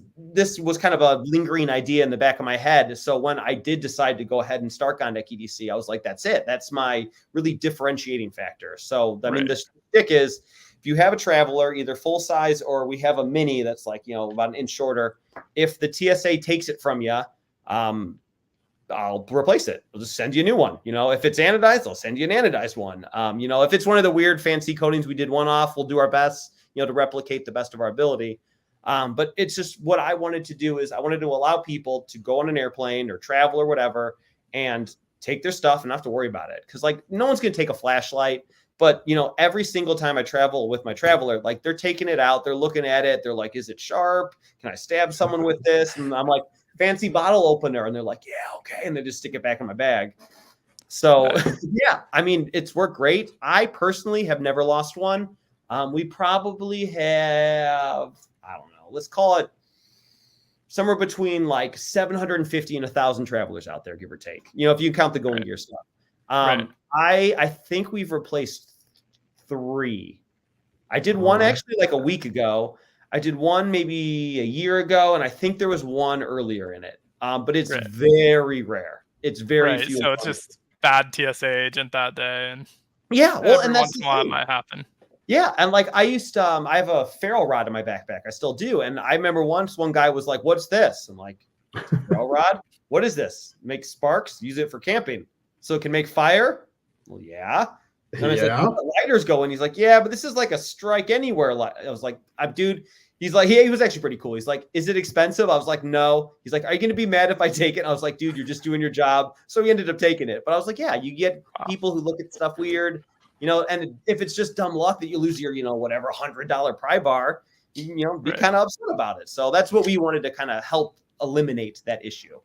was kind of a lingering idea in the back of my head. So when I did decide to go ahead and start GondekEDC, I was like, that's it. That's my really differentiating factor. So, I mean, the stick is, if you have a Traveler, either full size or we have a mini that's like, about an inch shorter, if the TSA takes it from you, I'll replace it. I'll just send you a new one. If it's anodized, I'll send you an anodized one. If it's one of the weird fancy coatings we did one off, we'll do our best, to replicate the best of our ability. But it's just what I wanted to do is I wanted to allow people to go on an airplane or travel or whatever and take their stuff and not have to worry about it. Cause like no one's going to take a flashlight, but every single time I travel with my Traveler, like they're taking it out, they're looking at it. They're like, is it sharp? Can I stab someone with this? And I'm like, fancy bottle opener. And they're like, yeah, okay. And they just stick it back in my bag. So yeah, I mean, it's worked great. I personally have never lost one. We probably have, I don't know, let's call it somewhere between like 750 and 1,000 Travelers out there, give or take, if you count the going gear stuff. I think we've replaced 3. I did one actually like a week ago. I did one maybe a year ago, and I think there was one earlier in it. But it's very rare. It's very few. So it's just bad TSA agent that day, and well, and that's once in a while it might happen. Yeah, and like I used to, I have a ferrule rod in my backpack. I still do, and I remember once one guy was like, "What's this?" I'm like, "Ferrule rod? What is this? Makes sparks? Use it for camping, so it can make fire." Well, yeah. And I said, "The lighters go?" And he's like, "Yeah, but this is like a strike anywhere." I was like, "Dude." He's like, he was actually pretty cool. He's like, "Is it expensive?" I was like, "No." He's like, "Are you going to be mad if I take it?" And I was like, "Dude, you're just doing your job." So he ended up taking it. But I was like, "Yeah, you get people who look at stuff weird, and if it's just dumb luck that you lose your, whatever $100 pry bar, be kind of upset about it." So that's what we wanted to kind of help eliminate that issue.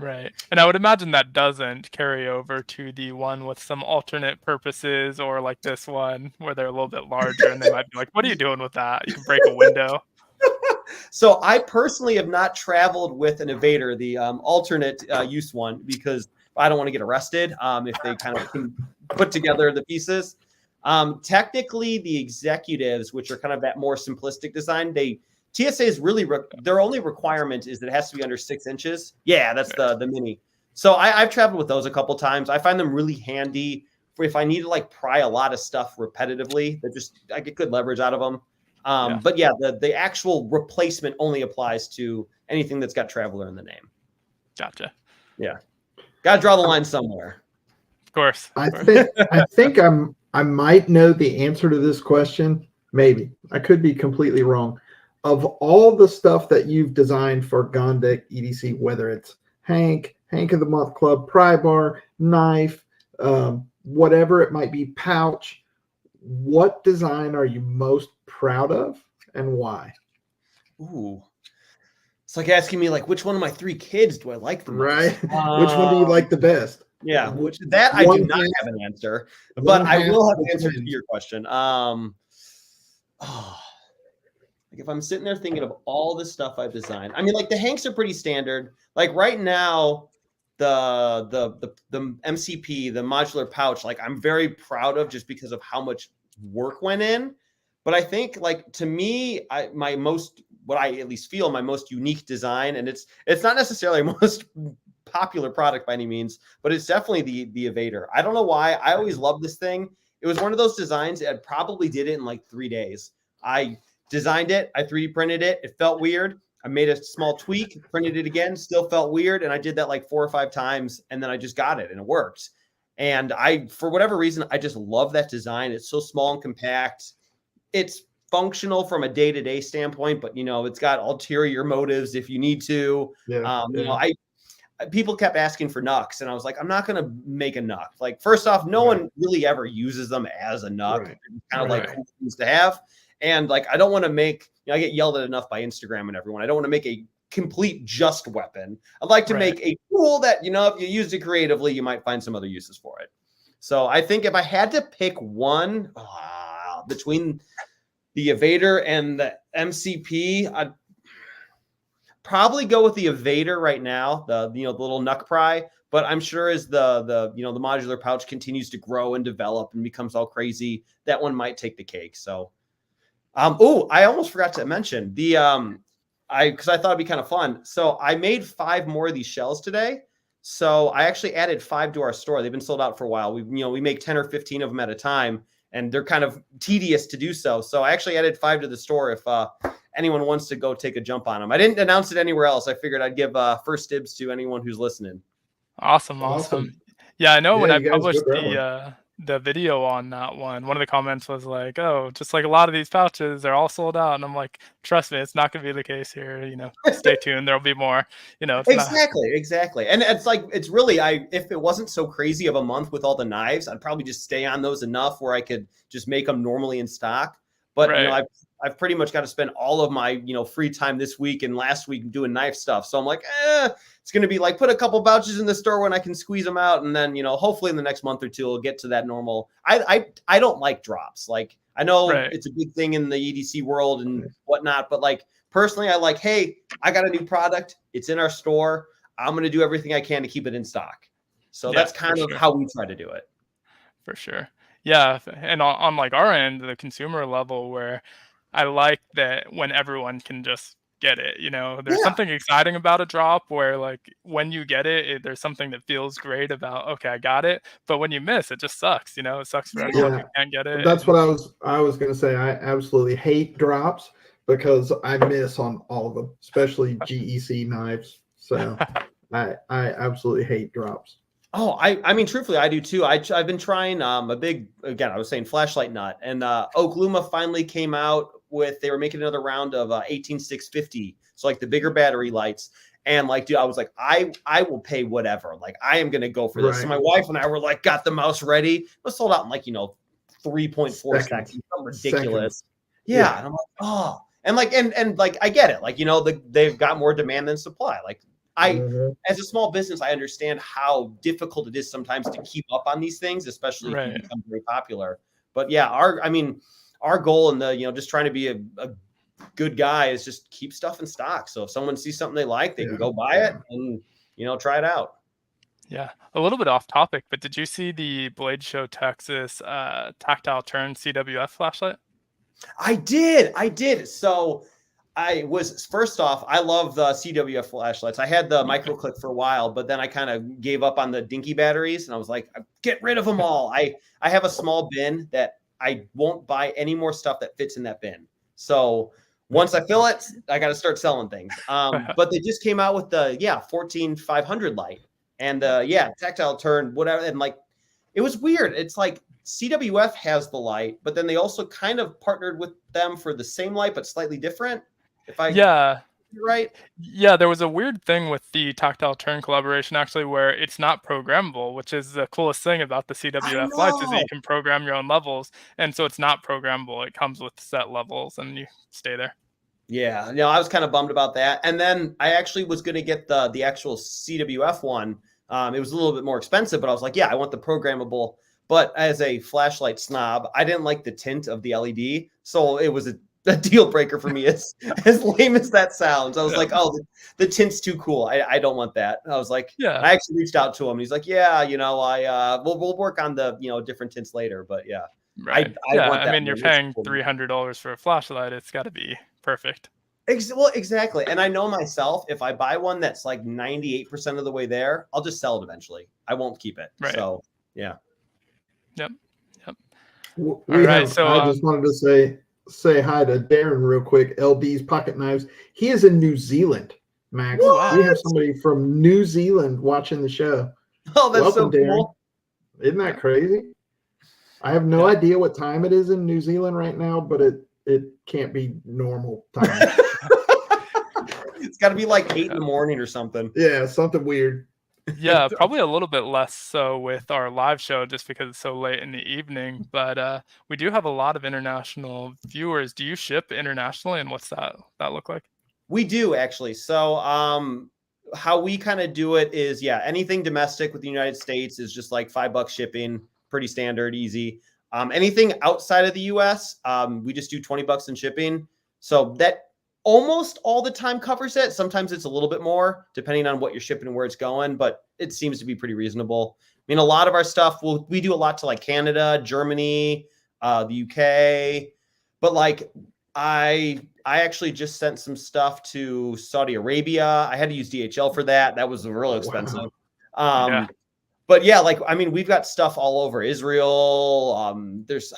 Right. And I would imagine that doesn't carry over to the one with some alternate purposes, or like this one where they're a little bit larger and they might be like, "What are you doing with that? You can break a window." So I personally have not traveled with an Evader, the alternate use one, because I don't want to get arrested if they kind of can put together the pieces. Technically, the executives, which are kind of that more simplistic design, TSA is really their only requirement is that it has to be under 6 inches. Yeah, that's the mini. So I've traveled with those a couple times. I find them really handy for if I need to like pry a lot of stuff repetitively. I get good leverage out of them. But yeah, the actual replacement only applies to anything that's got Traveler in the name. Gotcha. Yeah, got to draw the line somewhere. Of course. I think I might know the answer to this question. Maybe I could be completely wrong. Of all the stuff that you've designed for Gondek EDC, whether it's Hank of the Month Club, pry bar, knife, whatever it might be, pouch, what design are you most proud of and why? Ooh, it's like asking me like which one of my 3 kids do I like the most? Right. Which one do you like the best? Yeah, I do not have an answer, but I will have an answer to your question. Like if I'm sitting there thinking of all the stuff I've designed, I mean, like the Hanks are pretty standard. Like right now, the MCP, the modular pouch, like I'm very proud of just because of how much work went in. But I think like to me, what I at least feel my most unique design, and it's not necessarily my most popular product by any means, but it's definitely the Evader. I don't know why. I always loved this thing. It was one of those designs that probably did it in like 3 days. I designed it. I 3D printed it. It felt weird. I made a small tweak, printed it again, still felt weird. And I did that like 4 or 5 times. And then I just got it and it worked. And for whatever reason, I just love that design. It's so small and compact. It's functional from a day-to-day standpoint, but it's got ulterior motives if you need to. People kept asking for Nucks, and I was like, I'm not going to make a Nuck. Like, first off, no one really ever uses them as a Nuck. Right. It's kind of like cool things to have. And like, I don't want to make, I get yelled at enough by Instagram and everyone. I don't want to make a complete just weapon. I'd like to make a tool that, if you used it creatively, you might find some other uses for it. So I think if I had to pick one between the Evader and the MCP, I'd probably go with the Evader right now, the little Nuck pry. But I'm sure as the modular pouch continues to grow and develop and becomes all crazy, that one might take the cake. So I almost forgot to mention because I thought it'd be kind of fun. So I made 5 more of these shells today. So I actually added 5 to our store. They've been sold out for a while. We make 10 or 15 of them at a time, and they're kind of tedious to do so. So I actually added 5 to the store if anyone wants to go take a jump on them. I didn't announce it anywhere else. I figured I'd give first dibs to anyone who's listening. Awesome. Yeah, I know when I published the video on that one of the comments was like, oh, just like a lot of these pouches, they're all sold out. And I'm like, trust me, it's not going to be the case here. Stay tuned. There'll be more, Exactly. And it's like, it's really, if it wasn't so crazy of a month with all the knives, I'd probably just stay on those enough where I could just make them normally in stock. But, I've pretty much got to spend all of my, free time this week and last week doing knife stuff. So I'm like, it's going to be like, put a couple pouches in the store when I can squeeze them out. And then, hopefully in the next month or 2, we'll get to that normal. I don't like drops. Like, I know it's a big thing in the EDC world and whatnot, but like, personally, I like, hey, I got a new product. It's in our store. I'm going to do everything I can to keep it in stock. So that's kind of how we try to do it. For sure. Yeah. And on like our end, the consumer level, where I like that when everyone can just get it, there's something exciting about a drop where like when you get it, there's something that feels great about, okay, I got it. But when you miss, it just sucks, it sucks for everyone who can't get it. That's what I was going to say. I absolutely hate drops because I miss on all of them, especially GEC knives. So I absolutely hate drops. Oh, I mean, truthfully, I do too. I've been trying I was saying flashlight nut, and Okluma finally came out with, they were making another round of 18650. So like the bigger battery lights. And like, dude, I was like, I will pay whatever. Like, I am going to go for this. Right. So my wife and I were like, got the mouse ready. It was sold out in like, 3.4 seconds. Ridiculous. Yeah. And I'm like, oh, and like, and like, I get it. Like, they've got more demand than supply. Like, as a small business, I understand how difficult it is sometimes to keep up on these things, especially if you become very popular. But yeah, our goal and just trying to be a good guy is just keep stuff in stock. So if someone sees something they like, they can go buy it and, try it out. Yeah, a little bit off topic, but did you see the Blade Show Texas tactile turn CWF flashlight? I did. So I was first off, I love the CWF flashlights. I had the micro click for a while, but then I kind of gave up on the dinky batteries and I was like, get rid of them all. I have a small bin that I won't buy any more stuff that fits in that bin. So once I fill it, I got to start selling things. But they just came out with the 14500 light and tactile turn, whatever. And like, it was weird. It's like CWF has the light, but then they also kind of partnered with them for the same light, but slightly different. If I Yeah, right? yeah, there was a weird thing with the tactile turn collaboration actually where it's not programmable, which is the coolest thing about the I CWF lights is that you know. can program your own levels, and so it's not programmable. It comes with set levels, and you stay there. Yeah, no, I was kind of bummed about that. And then I actually was going to get the actual CWF one. It was a little bit more expensive, but I was like, yeah, I want the programmable. But as a flashlight snob, I didn't like the tint of the LED, so it was a deal breaker for me. As lame as that sounds, I was like, oh, the tint's too cool. I don't want that. And I was like, Yeah, I actually reached out to him. He's like, yeah, we'll work on the different tints later. But yeah, right. I Yeah, want I that mean, you're one. It's paying cool. $300 for a flashlight. It's got to be perfect. Well, exactly. And I know myself, if I buy one that's like 98% of the way there, I'll just sell it eventually. I won't keep it. Right. So, yeah. Yep. Yep. We All right. have. So I just wanted to say hi to Darren real quick. LD's Pocket Knives. He is in New Zealand, Max. wow. We have somebody from New Zealand watching the show. Oh, that's Welcome, so Darren. cool. Isn't that crazy? I have no idea what time it is in New Zealand right now, but it can't be normal time. It's got to be like 8 in the morning or something. Yeah, something weird. Yeah, probably a little bit less so with our live show just because it's so late in the evening. But we do have a lot of international viewers. Do you ship internationally, and what's that look like? We do actually. So, how we kind of do it is, anything domestic with the United States is just like $5 shipping, pretty standard, easy. Anything outside of the US, we just do $20 in shipping. So that almost all the time covers it. Sometimes it's a little bit more depending on what you're shipping and where it's going, but it seems to be pretty reasonable. I mean, a lot of our stuff, we do a lot to like Canada, Germany, the UK, but like I actually just sent some stuff to Saudi Arabia. I had to use DHL for that. That was real expensive. Yeah. But yeah, like, I mean, we've got stuff all over Israel. There's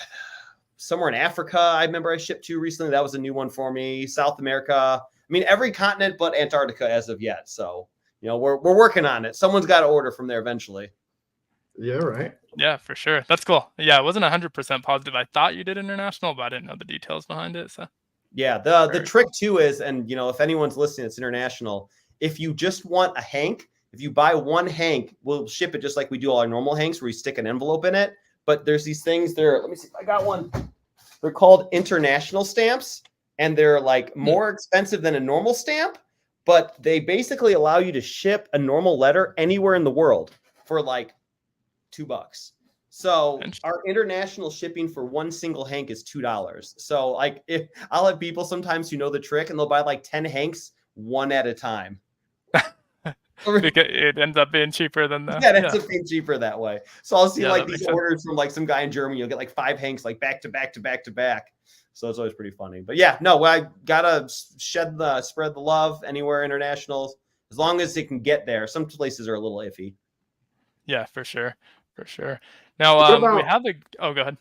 somewhere in Africa, I remember I shipped to recently. That was a new one for me. South America. I mean, every continent but Antarctica as of yet. So, we're working on it. Someone's got to order from there eventually. Yeah, right. Yeah, for sure. That's cool. Yeah, I wasn't 100% positive. I thought you did international, but I didn't know the details behind it. So yeah, the trick too is, and if anyone's listening, it's international. If you just want a hank, if you buy one hank, we'll ship it just like we do all our normal hanks, where we stick an envelope in it. But there's these things there. Let me see if I got one. They're called international stamps, and they're like more expensive than a normal stamp, but they basically allow you to ship a normal letter anywhere in the world for like $2. So our international shipping for one single hank is $2. So like, if I'll have people sometimes who know the trick and they'll buy like 10 hanks one at a time. because it ends up being cheaper than the it ends up being cheaper that way. So I'll see like these orders from like some guy in Germany. You'll get like 5 hanks like back to back to back to back. So it's always pretty funny. But yeah, no, I gotta spread the love anywhere international, as long as it can get there. Some places are a little iffy. Yeah, for sure. For sure. Now, we have go ahead.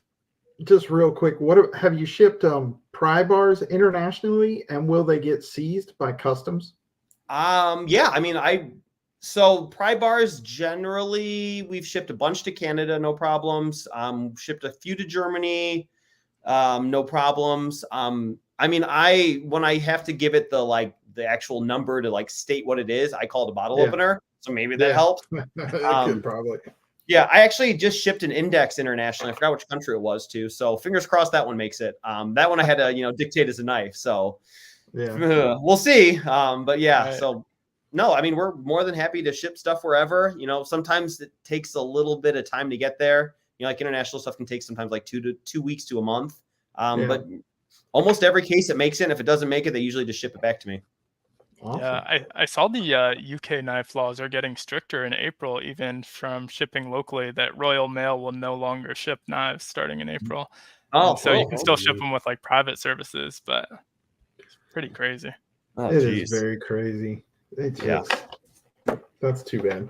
Just real quick, have you shipped pry bars internationally, and will they get seized by customs? Yeah, I mean, so pry bars generally we've shipped a bunch to Canada, no problems. Shipped a few to Germany, no problems. I mean, when I have to give it the actual number to like state what it is, I call it a bottle opener. So maybe that helps. Could probably. Yeah, I actually just shipped an index internationally. I forgot which country it was to. So fingers crossed that one makes it. That one I had to dictate as a knife. So we'll see. But yeah, right. So no, I mean, we're more than happy to ship stuff wherever. Sometimes it takes a little bit of time to get there. Like international stuff can take sometimes like 2 weeks to a month. But almost every case it makes it. And if it doesn't make it, they usually just ship it back to me. Awesome. Yeah, I saw the UK knife laws are getting stricter in April, even from shipping locally, that Royal Mail will no longer ship knives starting in April. And so you can still ship them with like private services, but it's pretty crazy. Oh, It geez. is very crazy. It's Yeah. just, that's too bad.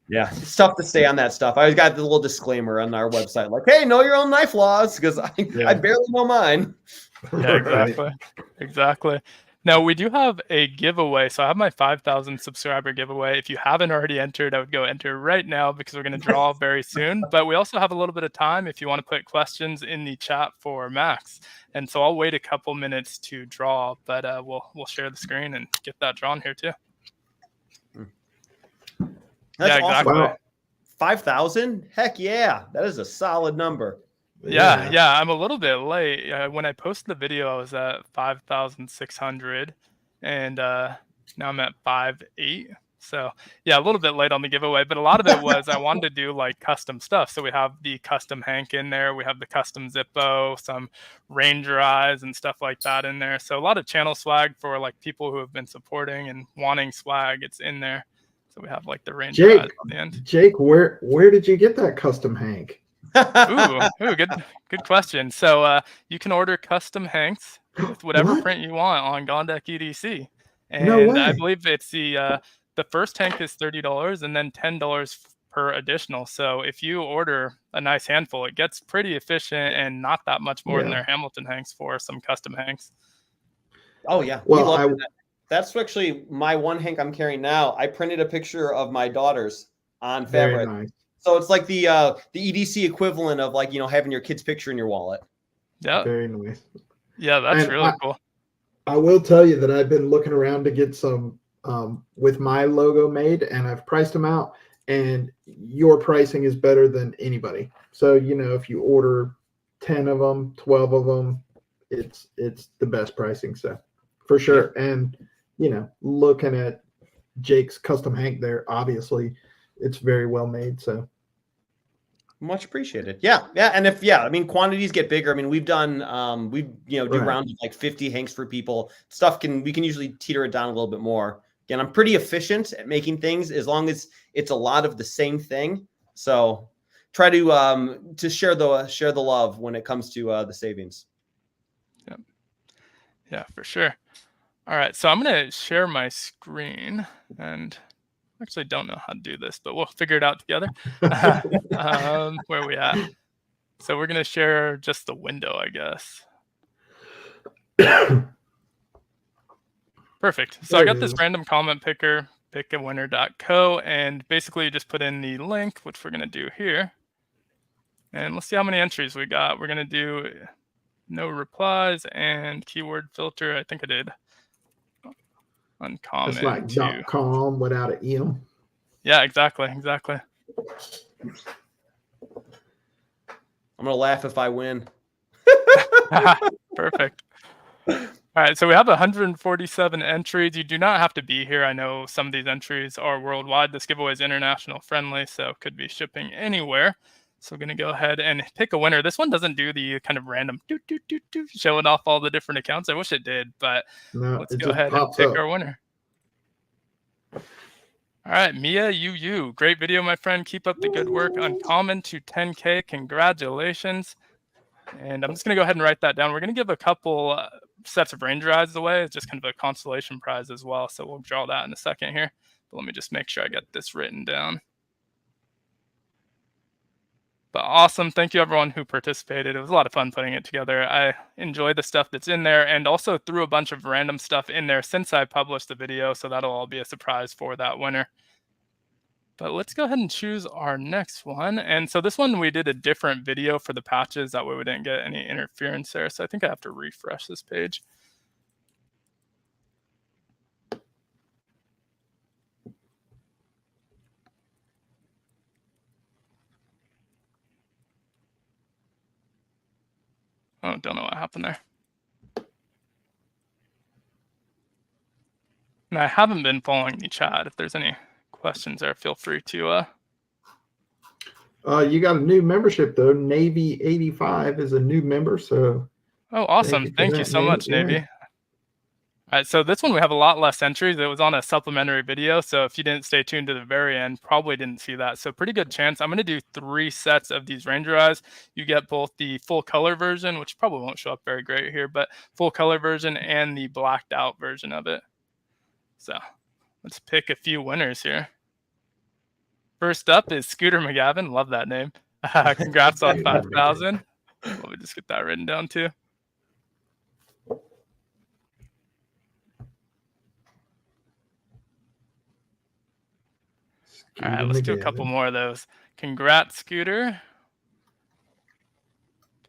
Yeah, it's tough to stay on that stuff. I always got the little disclaimer on our website, like, "Hey, know your own knife laws," because I barely know mine. Yeah, exactly. Exactly. Now, we do have a giveaway. So I have my 5,000 subscriber giveaway. If you haven't already entered, I would go enter right now because we're going to draw very soon. But we also have a little bit of time if you want to put questions in the chat for Max. And so I'll wait a couple minutes to draw, but we'll share the screen and get that drawn here too. That's yeah, exactly. awesome. 5,000? Heck yeah. That is a solid number. Yeah, I'm a little bit late. When I posted the video, I was at 5,600, and now I'm at 5,800. So yeah, a little bit late on the giveaway, but a lot of it was I wanted to do like custom stuff. So we have the custom Hank in there, we have the custom Zippo, some Ranger eyes and stuff like that in there. So a lot of channel swag for like people who have been supporting and wanting swag. It's in there. So we have like the Ranger eyes at the end. Jake, where did you get that custom Hank? Ooh, good question. So you can order custom Hanks with whatever print you want on GondekEDC, and No way. I believe it's the first Hank is $30 and then $10 per additional. So if you order a nice handful, it gets pretty efficient and not that much more than their Hamilton Hanks for some custom Hanks. Oh yeah, well, that's actually my one Hank I'm carrying now. I printed a picture of my daughters on fabric. Very nice. So it's like the EDC equivalent of like, having your kid's picture in your wallet. Yeah. Very nice. Yeah, that's really cool. I will tell you that I've been looking around to get some with my logo made, and I've priced them out, and your pricing is better than anybody. So, if you order 10 of them, 12 of them, it's the best pricing. So for sure. And, looking at Jake's custom Hank there, obviously it's very well made. So much appreciated. Yeah. And quantities get bigger. We've done, do rounds of like 50 Hanks for people. We can usually teeter it down a little bit more. Again, I'm pretty efficient at making things as long as it's a lot of the same thing. So try to share the love when it comes to the savings. Yep. Yeah, for sure. All right, so I'm going to share my screen, and I actually don't know how to do this, but we'll figure it out together. Where are we at? So we're going to share just the window, I guess. Perfect. So I got this random comment picker, pickawinner.co, and basically you just put in the link, which we're going to do here. And let's see how many entries we got. We're going to do no replies and keyword filter. I think I did uncommon. It's like .com without an M. Yeah, exactly. I'm gonna laugh if I win. Perfect. All right, so we have 147 entries. You do not have to be here. I know some of these entries are worldwide. This giveaway is international friendly, so it could be shipping anywhere. So we're going to go ahead and pick a winner. This one doesn't do the kind of random showing off all the different accounts. I wish it did, but let's go ahead and pick our winner. All right, Mia Yu. Great video, my friend. Keep up the good work. Uncommon to 10K. Congratulations. And I'm just going to go ahead and write that down. We're going to give a couple sets of Ranger eyes away. It's just kind of a consolation prize as well. So we'll draw that in a second here. But let me just make sure I get this written down. But awesome. Thank you, everyone who participated. It was a lot of fun putting it together. I enjoyed the stuff that's in there and also threw a bunch of random stuff in there since I published the video. So that'll all be a surprise for that winner. But let's go ahead and choose our next one. And so this one, we did a different video for the patches. That way we didn't get any interference there. So I think I have to refresh this page. Oh, don't know what happened there. And I haven't been following the chat. If there's any questions there, feel free to. You got a new membership though. Navy 85 is a new member, so. Oh, awesome! Thank you so much, Navy. All right, so this one we have a lot less entries. It was on a supplementary video, so if you didn't stay tuned to the very end, probably didn't see that. So pretty good chance. I'm going to do 3 sets of these Ranger eyes. You get both the full color version, which probably won't show up very great here, but full color version and the blacked out version of it. So let's pick a few winners here. First up is Scooter McGavin. Love that name. Congrats on 5,000. Let me just get that written down too. All right, let's do a couple more of those. Congrats, Scooter.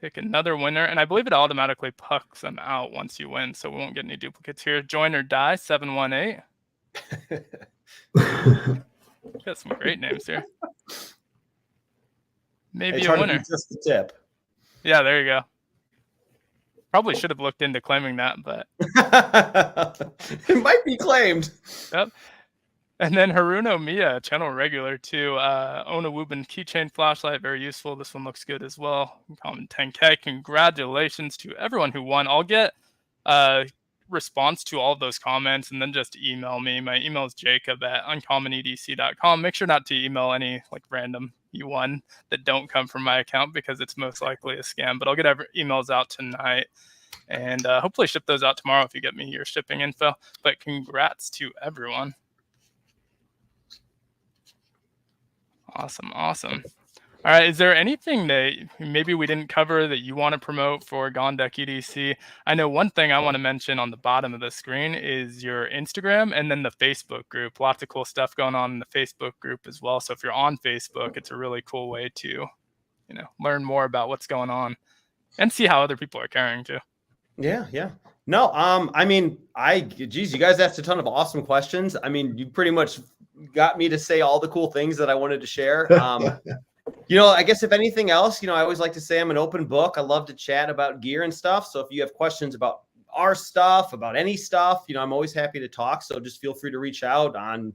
Pick another winner, and I believe it automatically pucks them out once you win, so we won't get any duplicates here. Join or Die 718. Got some great names here. Maybe a winner. Just the tip. Yeah, there you go. Probably should have looked into claiming that, but it might be claimed. Yep. And then Haruno Miya, channel regular too. Own a Wubin keychain flashlight, very useful. This one looks good as well. Common 10K. Congratulations to everyone who won. I'll get response to all of those comments and then just email me. My email is jacob@uncommonedc.com. Make sure not to email any like random you won that don't come from my account because it's most likely a scam. But I'll get emails out tonight and hopefully ship those out tomorrow if you get me your shipping info. But congrats to everyone. Awesome. Awesome. All right. Is there anything that maybe we didn't cover that you want to promote for GondekEDC? I know one thing I want to mention on the bottom of the screen is your Instagram and then the Facebook group. Lots of cool stuff going on in the Facebook group as well. So if you're on Facebook, it's a really cool way to, learn more about what's going on and see how other people are carrying too. Yeah. Yeah. No, I mean, geez, you guys asked a ton of awesome questions. I mean, you pretty much got me to say all the cool things that I wanted to share. I guess if anything else, I always like to say I'm an open book. I love to chat about gear and stuff. So if you have questions about our stuff, about any stuff, I'm always happy to talk. So just feel free to reach out on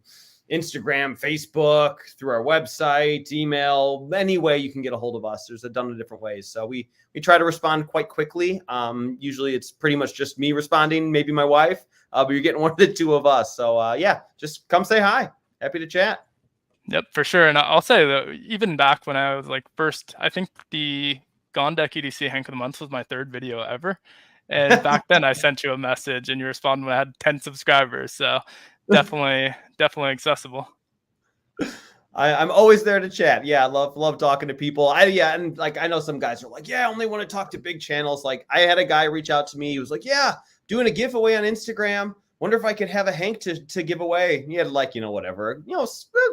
Instagram, Facebook, through our website, email, any way you can get a hold of us. There's a ton of different ways. So we try to respond quite quickly. Usually it's pretty much just me responding, maybe my wife, but you're getting one of the two of us. So yeah, just come say hi. Happy to chat. Yep, for sure. And I'll say that even back when I was like first, I think the GondekEDC Hank of the Month was my 3rd video ever. And back then I sent you a message and you responded when I had 10 subscribers. So definitely accessible. I'm always there to chat. Yeah, I love talking to people. And like I know some guys are like, yeah, I only want to talk to big channels. Like I had a guy reach out to me. He was like, yeah, doing a giveaway on Instagram. Wonder if I could have a Hank to give away. He had like, whatever,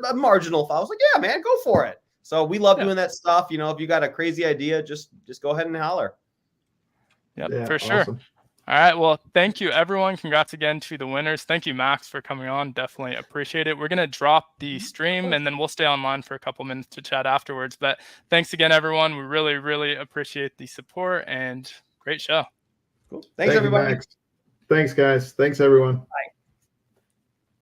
a marginal file. I was like, yeah, man, go for it. So we love doing that stuff. If you got a crazy idea, just go ahead and holler. Yep, yeah, for sure. Awesome. All right. Well, thank you, everyone. Congrats again to the winners. Thank you, Max, for coming on. Definitely appreciate it. We're going to drop the stream and then we'll stay online for a couple minutes to chat afterwards. But thanks again, everyone. We really, really appreciate the support and great show. Cool. Thanks, everybody. Max. Thanks, guys. Thanks, everyone. Bye.